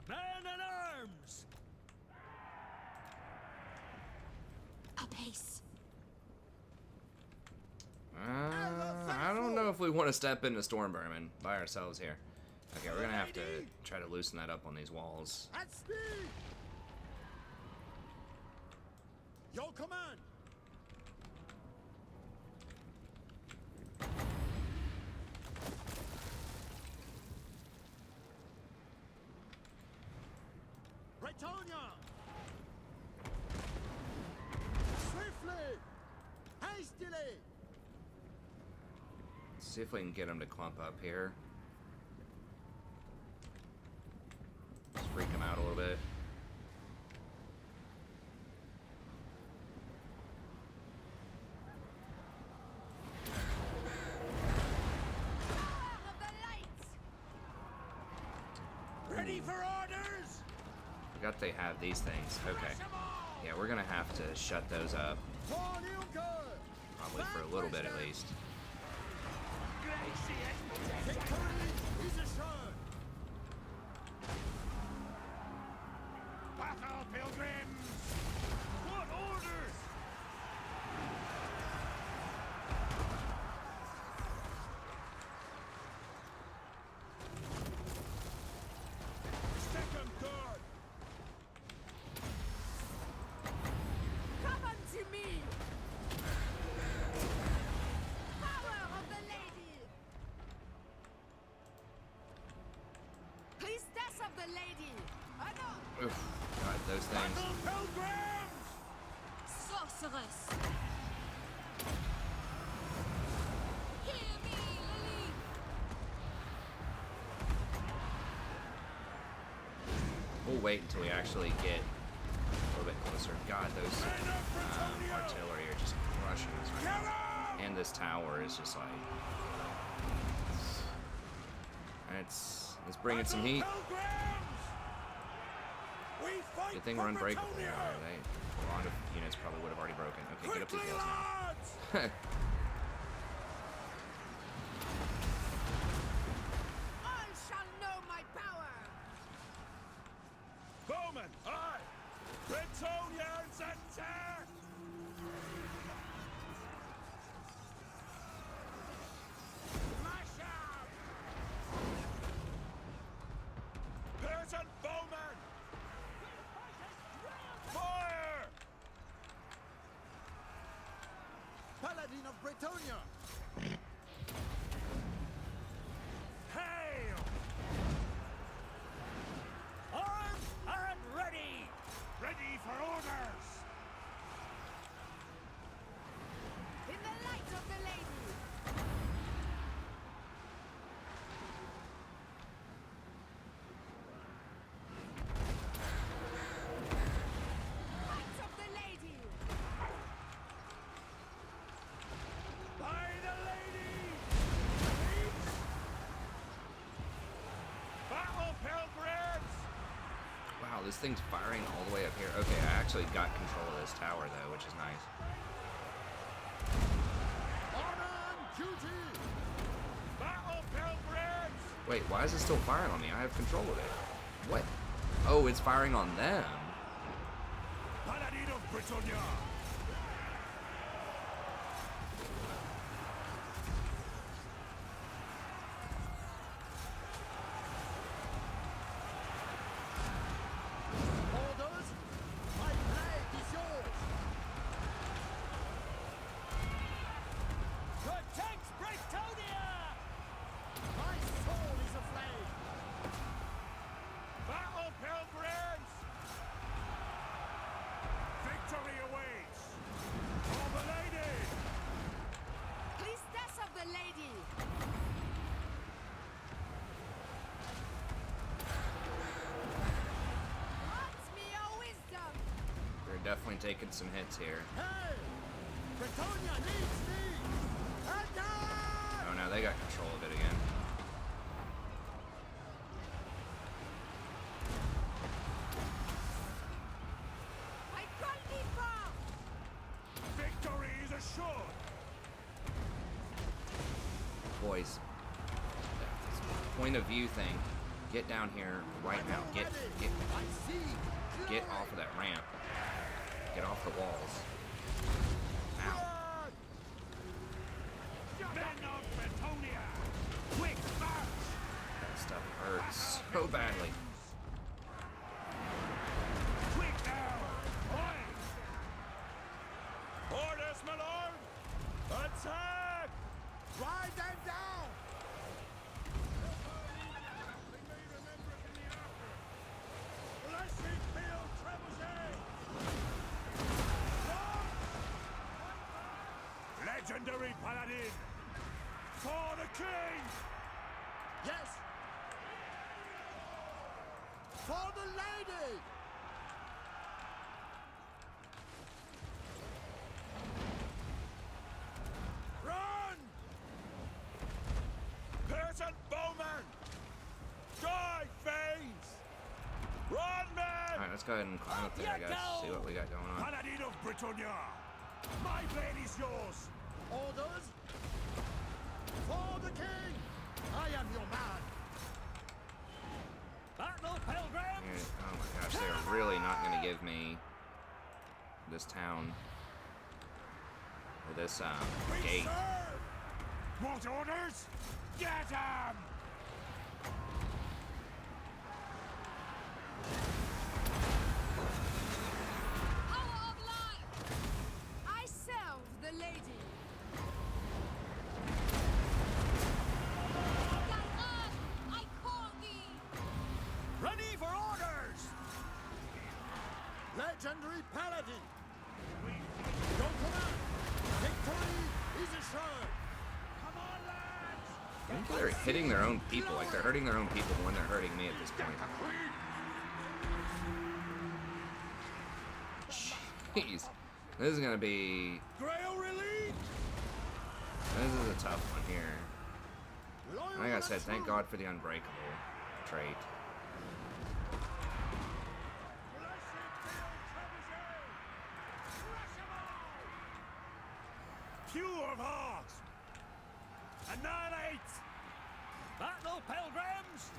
Speaker 2: Man at arms!
Speaker 3: Apace.
Speaker 1: I don't know if we want to step into Stormvermin by ourselves here. Okay, we're gonna have to try to loosen that up on these walls.
Speaker 4: At speed! Your command! Bretonnia! Swiftly! Hastily!
Speaker 1: Let's see if we can get them to clump up here. Just freak them out a little bit.
Speaker 6: power of the light.
Speaker 2: Ready for orders?
Speaker 1: I forgot they have these things. Okay. Yeah, we're gonna have to shut those up. Probably for a little bit at least.
Speaker 4: Victory is assured!
Speaker 2: Battle, pilgrims! What orders? Second guard!
Speaker 6: Come unto me. Power of the lady. Priestess of the lady. Anon.
Speaker 1: Oof. God, those things.
Speaker 2: Battle, pilgrims!
Speaker 3: Sorceress. Hear me, Lily.
Speaker 1: We'll wait until we actually get a little bit closer. God, those artillery are just crushing us right now. And this tower is just like... It's bringing some heat. Good thing we're unbreakable. Yeah, a lot of units probably would have already broken. Okay, get up these walls now.
Speaker 6: All shall know my power.
Speaker 2: Bowman, aye! Bretonnia and Center! Mash out! Pearson Bowman! Fire!
Speaker 4: Paladin of Bretonnia!
Speaker 2: Hail! Armed and ready! Ready for orders!
Speaker 6: In the light of the lady. Light of the lady.
Speaker 2: By the lady! Battle pilgrims!
Speaker 1: Wow, this thing's firing all the way up here. Okay, I actually got control of this tower though, which is nice.
Speaker 4: On duty!
Speaker 2: Battle pilgrims!
Speaker 1: Wait, why is it still firing on me? I have control of it. What? Oh, it's firing on them.
Speaker 2: Paladin of Bretonnia!
Speaker 4: Orders? My blade is yours!
Speaker 2: Protect Bretonnia!
Speaker 4: My soul is aflame!
Speaker 2: Battle pilgrims!
Speaker 1: definitely taking some hits here.
Speaker 4: Hey! Bretonnia needs me! Attack!
Speaker 1: Oh no, they got control of it again.
Speaker 6: I call thee for!
Speaker 2: Victory is assured.
Speaker 1: Boys, this point of view thing. Get down here right now. Get
Speaker 4: I see!
Speaker 1: off of that ramp. Get off the walls. Ow.
Speaker 2: Men of Bretonnia, quick march!
Speaker 1: That stuff hurts so badly.
Speaker 2: Quick now! Oi! Orders, my lord! Attack!
Speaker 4: Ride them down!
Speaker 2: Blessed field trebuchet! Legendary paladin! For the king!
Speaker 4: Yes! For the lady!
Speaker 2: Run! Peasant bowman! Die, Fays! Run, men!
Speaker 1: Alright, let's go ahead and climb up there, I guess. See what we got going on.
Speaker 2: Paladin of Bretonnia! My blade is yours!
Speaker 4: Orders? For the king! I am your man!
Speaker 2: Battle pilgrims!
Speaker 1: Oh my gosh, they're really not going to give me this town. Or this,
Speaker 2: We
Speaker 1: gate.
Speaker 2: serve! What orders? Get 'em!
Speaker 6: Hour of light! I serve the lady! Galvan, I call thee!
Speaker 2: Ready for orders!
Speaker 4: Legendary paladin! Your command! Victory is assured!
Speaker 2: Come on, lads!
Speaker 1: I think they're hitting their own people. Like, they're hurting their own people when they're hurting me at this point. Jeez. This is going to be...
Speaker 2: Grail relief!
Speaker 1: This is a tough one here.
Speaker 4: Loyal
Speaker 1: Like I said, thank
Speaker 4: true.
Speaker 1: God for the unbreakable trait.
Speaker 2: Pure of heart! Annihilate! Battle pilgrims!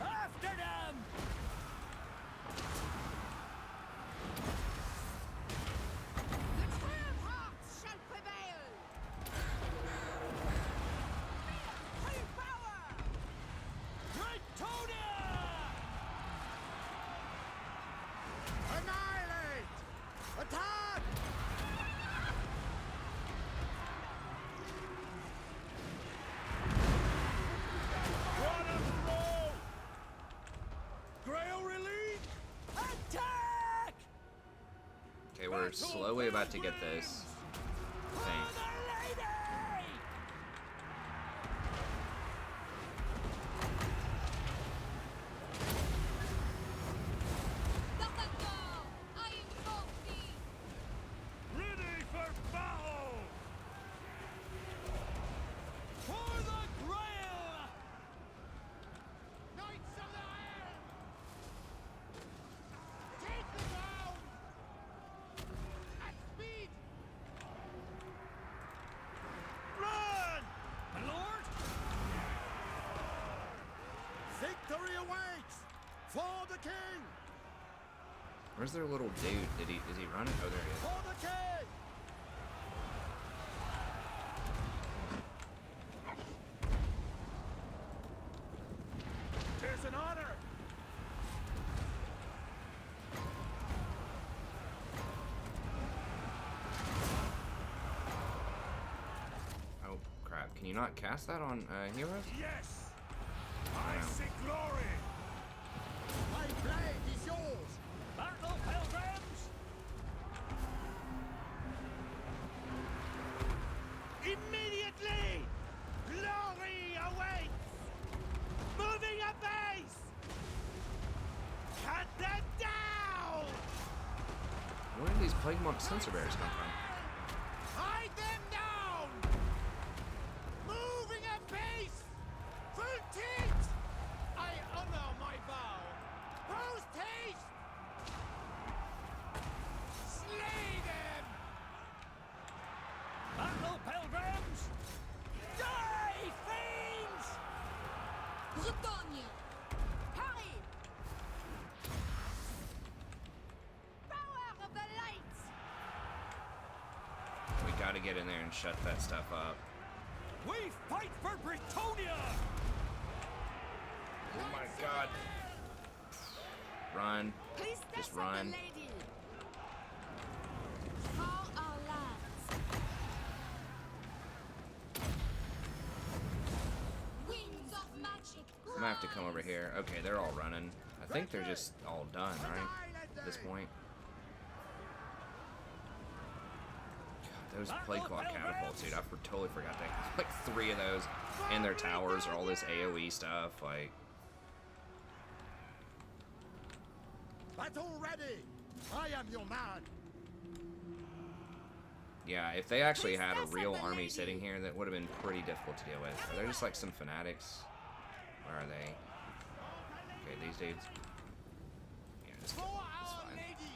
Speaker 2: After them!
Speaker 6: The true of hearts shall prevail! True power!
Speaker 2: Bretonnia!
Speaker 4: Annihilate! Attack!
Speaker 2: Run and throw! Grail relief! Attack!
Speaker 1: Okay, we're slowly about to get this
Speaker 2: For
Speaker 1: thing.
Speaker 2: the lady!
Speaker 6: Dakar, I invoke thee!
Speaker 2: Ready for battle! For the Grail!
Speaker 4: Knights of the Iron! Take the ground! At speed!
Speaker 2: Run! My lord!
Speaker 4: Victory awaits! For the king!
Speaker 1: Where's their little dude? Is he running? Oh, there he is.
Speaker 4: For the king!
Speaker 2: Tis an honor!
Speaker 1: Oh, crap. Can you not cast that on heroes?
Speaker 2: Yes! I
Speaker 1: Wow.
Speaker 2: seek glory!
Speaker 4: My blade is yours!
Speaker 2: Battle pilgrims! Immediately! Glory awaits! Moving a base! Cut them down!
Speaker 1: Where did these plague monk sensor bears come from?
Speaker 4: Hide them down! Moving at pace! Full tilt! I honor my vow! Post haste! Slay them!
Speaker 7: Battle pilgrims! Die, fiends!
Speaker 3: Bretonnia!
Speaker 6: Hurry! Power of the lights!
Speaker 1: We gotta get in there and shut that stuff up.
Speaker 7: We fight for Bretonnia!
Speaker 1: Oh my god. Run.
Speaker 6: Please
Speaker 1: Just
Speaker 6: step from
Speaker 1: run.
Speaker 6: the lady.
Speaker 3: For our lands! Winds of magic!
Speaker 1: I'm gonna have to come over here. Okay, they're all running. I think they're just all done, right? At this point. God, those plague claw catapults, dude. I totally forgot they have like 3 of those. And their towers are all this AoE stuff. Like,
Speaker 4: Battle ready! I am your man!
Speaker 1: yeah, if they actually had a real army sitting here, that would have been pretty difficult to deal with. Are they just like some fanatics? Where are they? Okay, these dudes. Yeah, just
Speaker 4: For
Speaker 1: it's
Speaker 4: our
Speaker 1: fine.
Speaker 4: lady!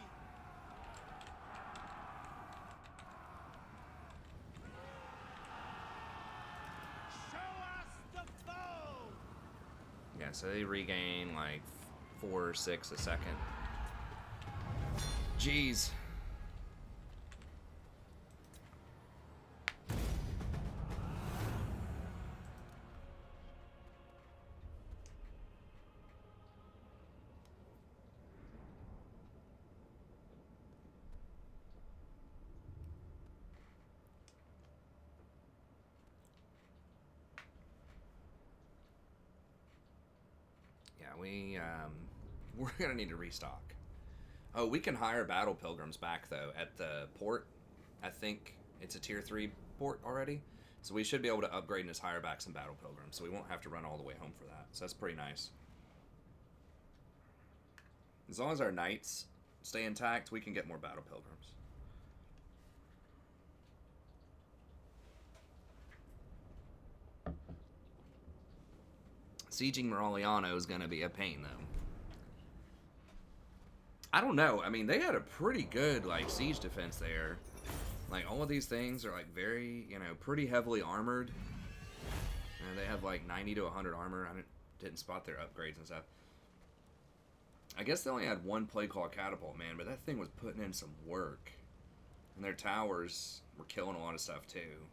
Speaker 4: Show us the foe!
Speaker 1: Yeah, so they regain like 4 or 6 a second. Jeez. Yeah, we're gonna need to restock. Oh, we can hire battle pilgrims back though at the port. I think it's a tier 3 port already, so we should be able to upgrade and just hire back some battle pilgrims, so we won't have to run all the way home for that. So that's pretty nice. As long as our knights stay intact, we can get more battle pilgrims. Sieging Moraliano is going to be a pain, though. I don't know. I mean, they had a pretty good, like, siege defense there. Like, all of these things are, like, very, you know, pretty heavily armored. And they have, like, 90 to 100 armor. I didn't spot their upgrades and stuff. I guess they only had 1 Plague Claw catapult, man, but that thing was putting in some work. And their towers were killing a lot of stuff, too.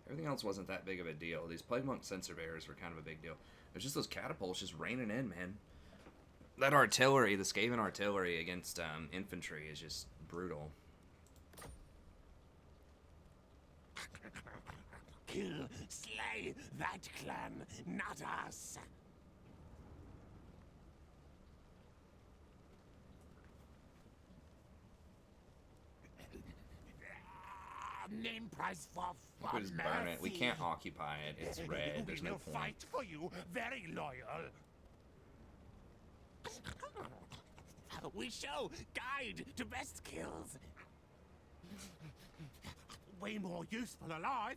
Speaker 1: Everything else wasn't that big of a deal. These Plague Monk Sensor Bears were kind of a big deal. It was just those catapults just raining in, man. That artillery, the Skaven artillery against infantry is just brutal.
Speaker 4: Kill, slay that clan, not us! Name price for
Speaker 1: We could just burn it. We
Speaker 4: mercy.
Speaker 1: can't occupy it. It's red. There's no
Speaker 4: We will
Speaker 1: point.
Speaker 4: fight for you, very loyal. We show guide to best kills. Way more useful alive.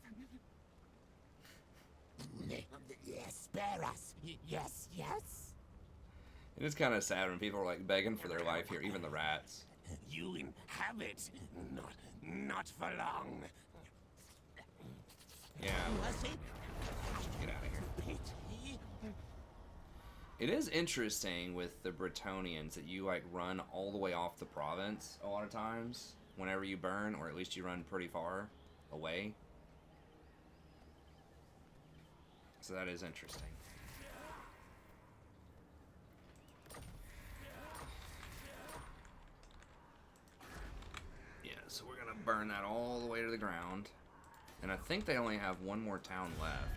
Speaker 4: Yes, spare us. Yes, yes.
Speaker 1: It is kind of sad when people are like begging for their life here, even the rats.
Speaker 4: You inhabit, not for long.
Speaker 1: Yeah,
Speaker 4: Mercy,
Speaker 1: get out of here.
Speaker 4: pity.
Speaker 1: It is interesting with the Bretonians that you like run all the way off the province a lot of times whenever you burn, or at least you run pretty far away. So that is interesting. Yeah, so we're gonna burn that all the way to the ground. And I think they only have 1 more town left.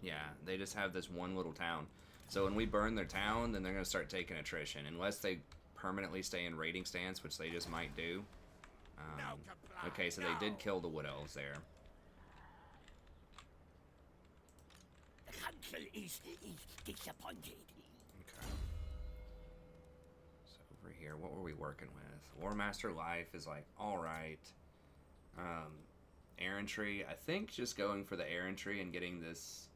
Speaker 1: Yeah, they just have this 1 little town. So when we burn their town, then they're going to start taking attrition. Unless they permanently stay in raiding stance, which they just might do. Okay, so they did kill the Wood Elves there.
Speaker 7: council is disappointed.
Speaker 1: Okay. So over here, what were we working with? War Master Life is like, alright. Errantry, I think just going for the errantry and getting this...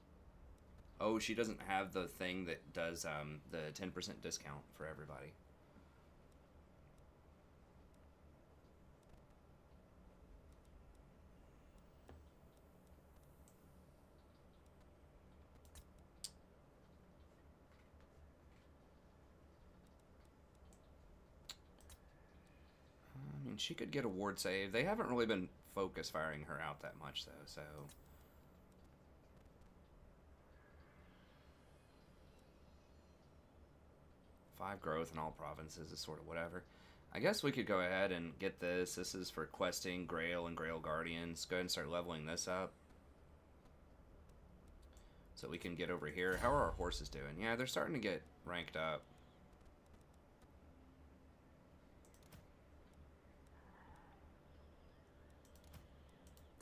Speaker 1: Oh, she doesn't have the thing that does the 10% discount for everybody. I mean, she could get a ward save. They haven't really been focus firing her out that much, though, so... 5 growth in all provinces is sort of whatever. I guess we could go ahead and get this. This is for questing Grail and Grail Guardians. Go ahead and start leveling this up. So we can get over here. How are our horses doing? Yeah, they're starting to get ranked up.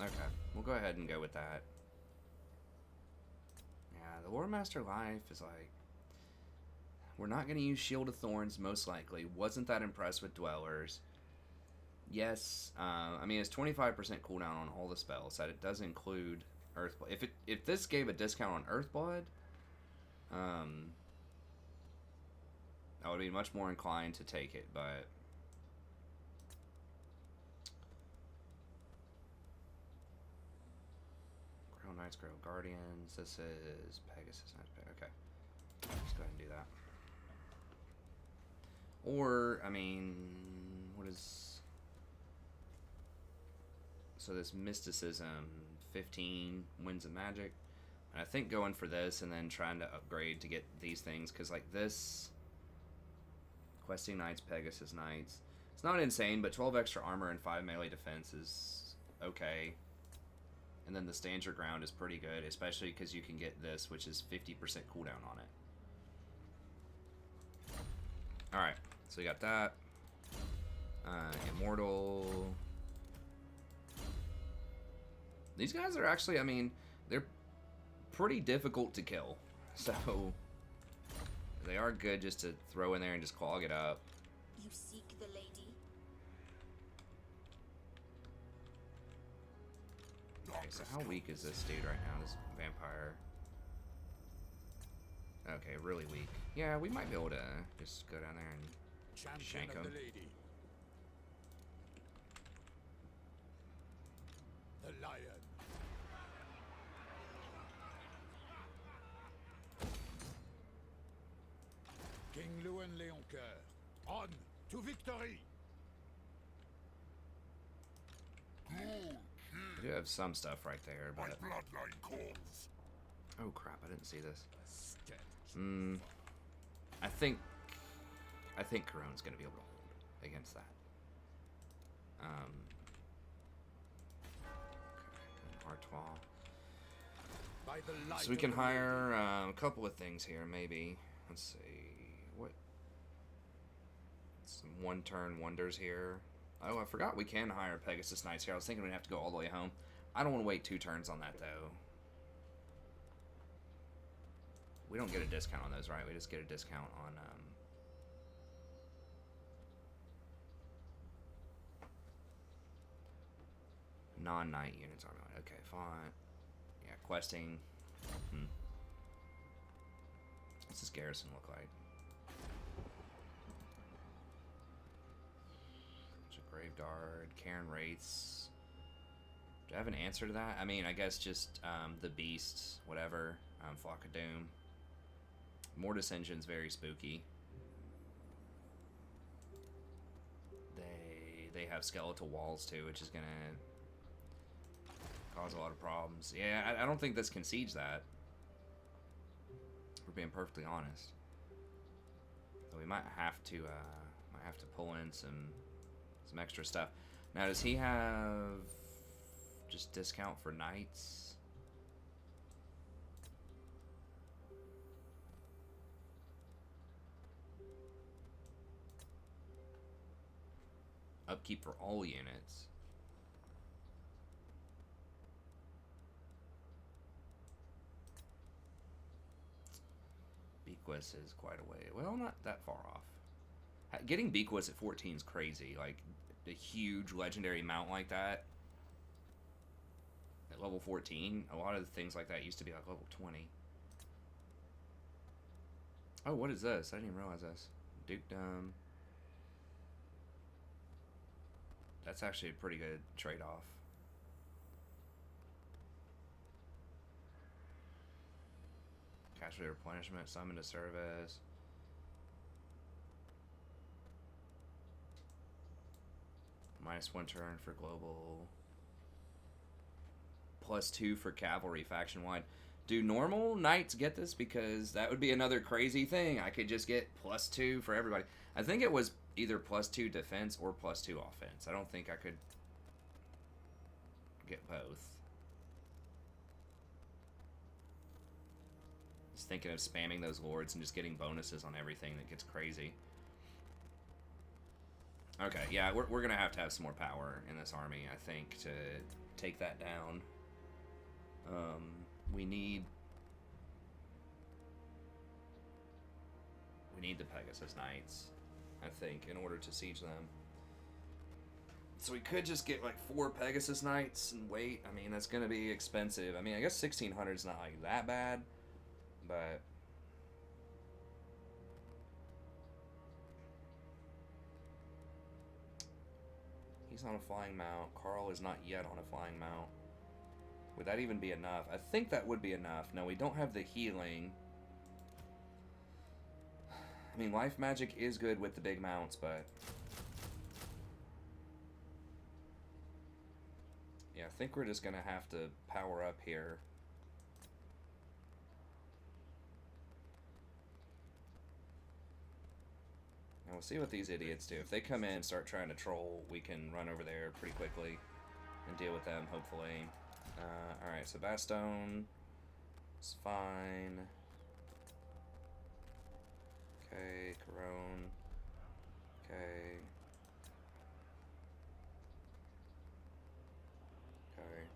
Speaker 1: Okay, we'll go ahead and go with that. Yeah, the War Master Life is like... We're not going to use Shield of Thorns, most likely. Wasn't that impressed with Dwellers. Yes, I mean, it's 25% cooldown on all the spells. That it does include Earthblood. If this gave a discount on Earthblood, I would be much more inclined to take it, but... Grail Knights, Grail Guardians. This is Pegasus Knights. Okay. Let's go ahead and do that. Or, I mean, what is... So this Mysticism, 15 Winds of Magic. And I think going for this and then trying to upgrade to get these things, because like this... Questing Knights, Pegasus Knights. It's not insane, but 12 extra armor and 5 melee defense is okay. And then the Stand Your Ground is pretty good, especially because you can get this, which is 50% cooldown on it. Alright, so we got that. Immortal. These guys are actually, I mean, they're pretty difficult to kill. So, they are good just to throw in there and just clog it up.
Speaker 3: You seek the lady?
Speaker 1: Okay, so how weak is this dude right now, this vampire? Okay, really weak. Yeah, we might be able to just go down there and shank him.
Speaker 2: The lady. The lion. King Lewin Leoncoeur. On to victory.
Speaker 1: We do have some stuff right there, but...
Speaker 8: bloodline calls.
Speaker 1: Oh crap, I didn't see this. I think Karon's gonna be able to hold against that. Artois.
Speaker 2: By the light
Speaker 1: So we can
Speaker 2: of the
Speaker 1: hire a couple of things here, maybe. Let's see, what? Some one-turn wonders here. Oh, I forgot we can hire Pegasus Knights here. I was thinking we'd have to go all the way home. I don't want to wait 2 turns on that though. We don't get a discount on those, right? We just get a discount on non-knight units. Okay, fine. Yeah, questing. What's this garrison look like? There's a Grave Guard, Cairn Wraiths. Do I have an answer to that? I mean, I guess just the Beasts, whatever. Flock of Doom. Mortis Engine's very spooky. They have skeletal walls too, which is gonna cause a lot of problems. Yeah, I don't think this can siege that. We're being perfectly honest. So we might have to pull in some extra stuff. Now, does he have just discount for knights? Upkeep for all units. Bequest is quite a way. Well, not that far off. Getting Bequest at 14 is crazy. Like, a huge legendary mount like that at level 14. A lot of the things like that used to be like level 20. Oh, what is this? I didn't even realize this. Dukedom. That's actually a pretty good trade-off. Casualty replenishment, summon to service. -1 turn for global. +2 for cavalry faction-wide. Do normal knights get this? Because that would be another crazy thing. I could just get +2 for everybody. I think it was either +2 defense or +2 offense. I don't think I could get both. Just thinking of spamming those lords and just getting bonuses on everything that gets crazy. Okay, yeah, we're gonna have to have some more power in this army, I think, to take that down. We need the Pegasus Knights, I think, in order to siege them. So we could just get like 4 Pegasus Knights and wait. I mean, that's gonna be expensive. I mean, I guess 1600 is not like that bad, but he's on a flying mount. Carl is not yet on a flying mount. Would that even be enough? I think that would be enough. No, we don't have the healing. I mean, life magic is good with the big mounts, but yeah, I think we're just gonna have to power up here. And we'll see what these idiots do. If they come in and start trying to troll, we can run over there pretty quickly and deal with them, hopefully. Alright, so Bastone is fine. Okay, Corone. Okay. Okay.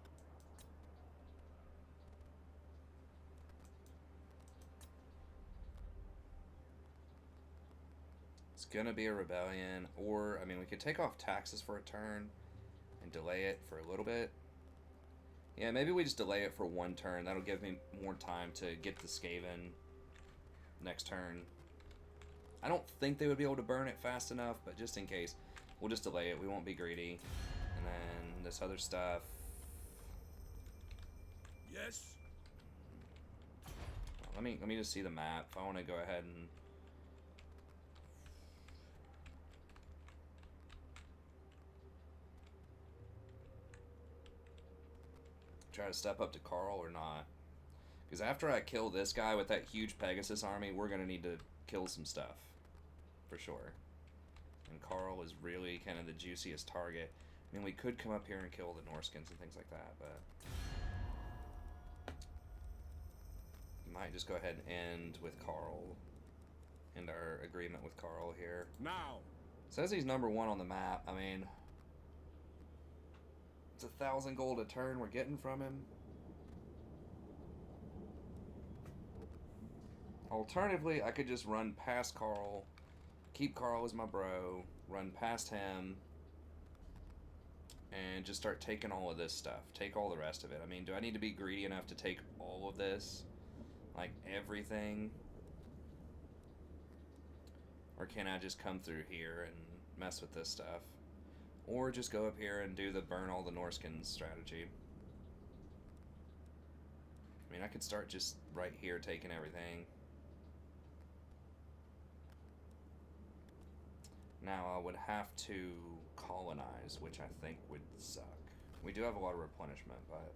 Speaker 1: It's gonna be a rebellion, or, I mean, we could take off taxes for a turn and delay it for a little bit. Yeah, maybe we just delay it for 1 turn. That'll give me more time to get the Skaven next turn. I don't think they would be able to burn it fast enough, but just in case, we'll just delay it. We won't be greedy. And then this other stuff.
Speaker 2: Yes.
Speaker 1: Let me just see the map. If I want to go ahead and try to step up to Carl or not. Because after I kill this guy with that huge Pegasus army, we're going to need to kill some stuff. For sure. And Carl is really kind of the juiciest target. I mean, we could come up here and kill the Norskins and things like that, but might just go ahead and end with Carl. End our agreement with Carl here.
Speaker 2: Now.
Speaker 1: Says he's #1 on the map. I mean, it's 1,000 gold a turn we're getting from him. Alternatively, I could just run past Carl, keep Carl as my bro, run past him, and just start taking all of this stuff. Take all the rest of it. I mean, do I need to be greedy enough to take all of this? Like, everything? Or can I just come through here and mess with this stuff? Or just go up here and do the burn all the Norskins strategy. I mean, I could start just right here taking everything. Now, I would have to colonize, which I think would suck. We do have a lot of replenishment, but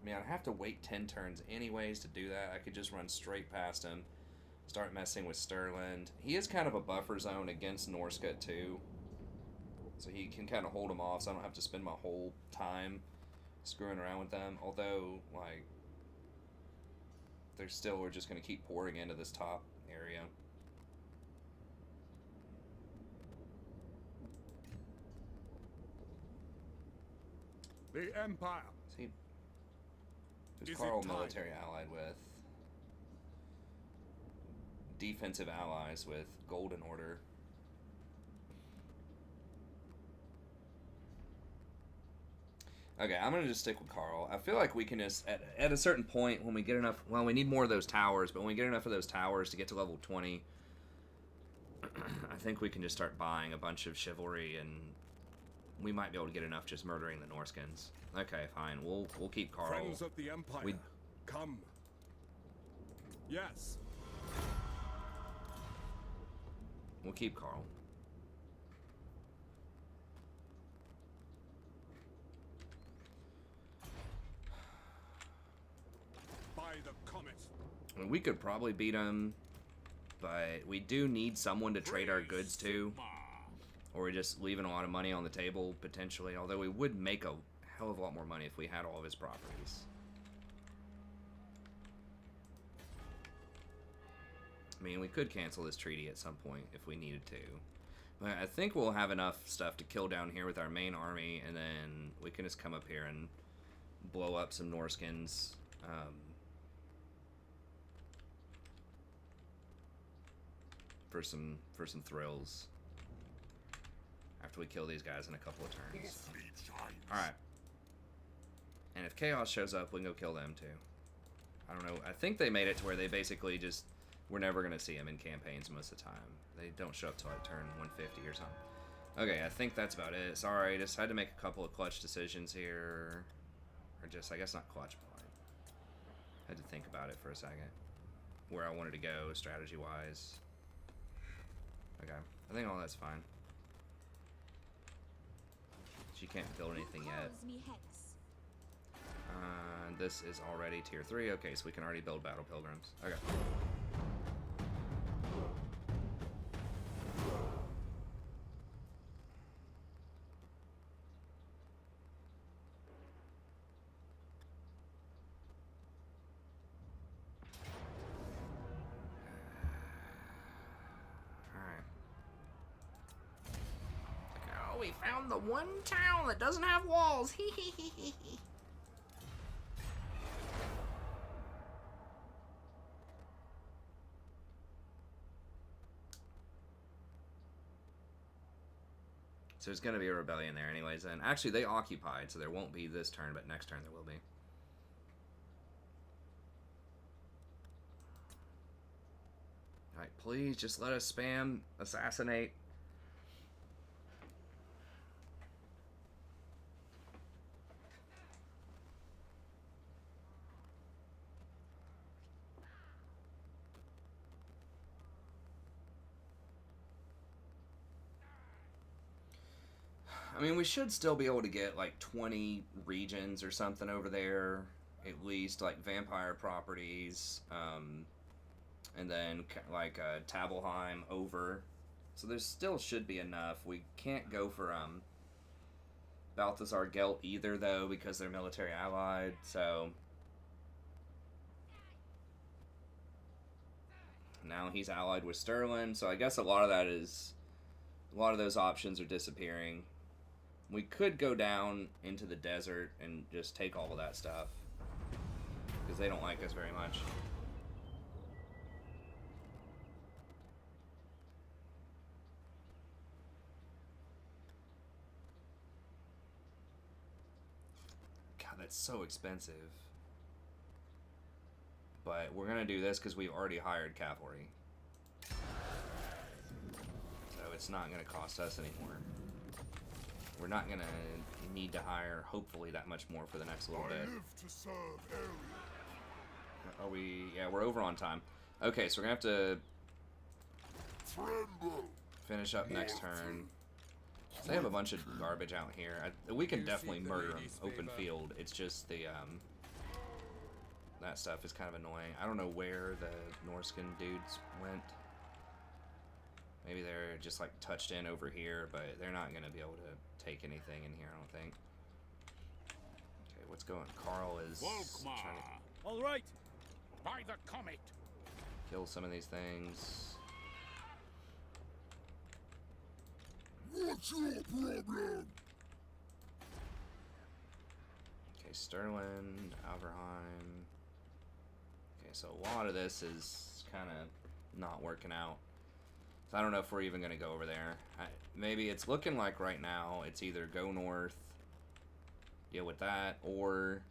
Speaker 1: I mean, I'd have to wait 10 turns anyways to do that. I could just run straight past him, start messing with Stirland. He is kind of a buffer zone against Norscut too, so he can kind of hold him off, so I don't have to spend my whole time screwing around with them. Although, like, they're still, we're just going to keep pouring into this top area.
Speaker 2: The Empire.
Speaker 1: See, Who's
Speaker 2: Is
Speaker 1: Carl
Speaker 2: it time?
Speaker 1: military allied with? Defensive allies with Golden Order. Okay, I'm gonna just stick with Carl. I feel like we can just at a certain point when we get enough. Well, we need more of those towers, but when we get enough of those towers to get to level 20, I think we can just start buying a bunch of chivalry, and we might be able to get enough just murdering the Norskins. Okay, fine. We'll keep Carl.
Speaker 2: Friends of the Empire,
Speaker 1: We-
Speaker 2: come. Yes.
Speaker 1: We'll keep Carl.
Speaker 2: By the comet.
Speaker 1: I mean, we could probably beat him, but we do need someone to trade our goods to, or we're just leaving a lot of money on the table, potentially, although we would make a hell of a lot more money if we had all of his properties. I mean, we could cancel this treaty at some point if we needed to. But I think we'll have enough stuff to kill down here with our main army, and then we can just come up here and blow up some Norskins. For some thrills. After we kill these guys in a couple of turns. Alright. And if Chaos shows up, we can go kill them too. I don't know. I think they made it to where they basically just... We're never going to see them in campaigns most of the time. They don't show up till like turn 150 or something. Okay, I think that's about it. Sorry, just had to make a couple of clutch decisions here. Or just, I guess not clutch, but like, had to think about it for a second. Where I wanted to go strategy-wise. Okay, I think all that's fine. She can't build anything yet.
Speaker 3: Calls me hence.
Speaker 1: This is already tier 3. Okay, so we can already build battle pilgrims. Okay. Oh, we found the one town that doesn't have walls. So there's going to be a rebellion there anyways. And actually, they occupied, so there won't be this turn, but next turn there will be. Alright, please just let us spam assassinate. I mean, we should still be able to get like 20 regions or something over there, at least, like vampire properties, and then like Tabelheim over. So there still should be enough. We can't go for Balthasar Gelt either, though, because they're military allied. So now he's allied with Sterling. So I guess a lot of those options are disappearing. We could go down into the desert and just take all of that stuff, because they don't like us very much. God, that's so expensive. But we're going to do this because we've already hired cavalry. So it's not going to cost us anymore. We're not gonna need to hire, hopefully, that much more for the next little bit. Are we? Yeah, we're over on time. Okay, so we're gonna have to finish up next turn. They have a bunch of garbage out here. We can definitely murder them open field. It's just the that stuff is kind of annoying. I don't know where the Norskin dudes went. Maybe they're just like touched in over here, but they're not gonna be able to take anything in here, I don't think. Okay, what's going? Carl is trying to
Speaker 2: All right. By the comet.
Speaker 1: kill some of these things.
Speaker 8: What's your problem?
Speaker 1: Okay, Sterling, Alverheim. Okay, so a lot of this is kind of not working out. So I don't know if we're even going to go over there. Maybe it's looking like right now it's either go north, deal with that, or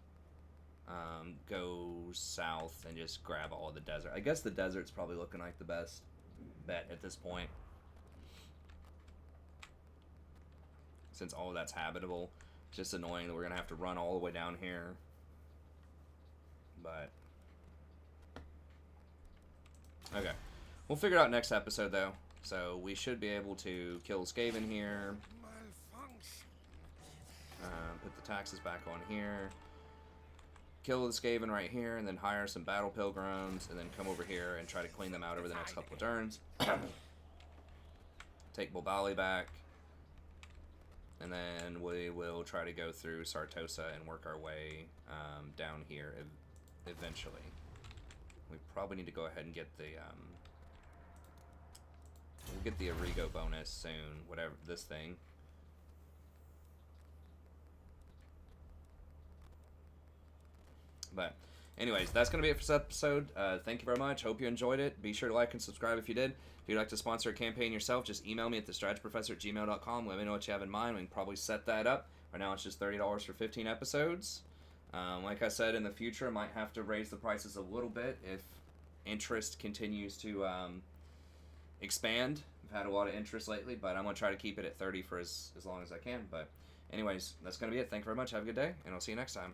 Speaker 1: go south and just grab all of the desert. I guess the desert's probably looking like the best bet at this point, since all of that's habitable. It's just annoying that we're gonna have to run all the way down here, but okay, we'll figure it out next episode though. So we should be able to kill Skaven here, put the taxes back on here, kill the Skaven right here, and then hire some battle pilgrims, and then come over here and try to clean them out over the next couple of turns. Take Bulbali back, and then we will try to go through Sartosa and work our way down here eventually. We probably need to go ahead and get the we'll get the Arrigo bonus soon, whatever this thing. But anyways, that's going to be it for this episode. Thank you very much. Hope you enjoyed it. Be sure to like and subscribe if you did. If you'd like to sponsor a campaign yourself, just email me at thestrategyprofessor@gmail.com. Let me know what you have in mind. We can probably set that up. Right now it's just $30 for 15 episodes. Like I said, in the future I might have to raise the prices a little bit if interest continues to expand. I've had a lot of interest lately, but I'm going to try to keep it at 30 for as long as I can. But anyways, that's going to be it. Thank you very much. Have a good day, and I'll see you next time.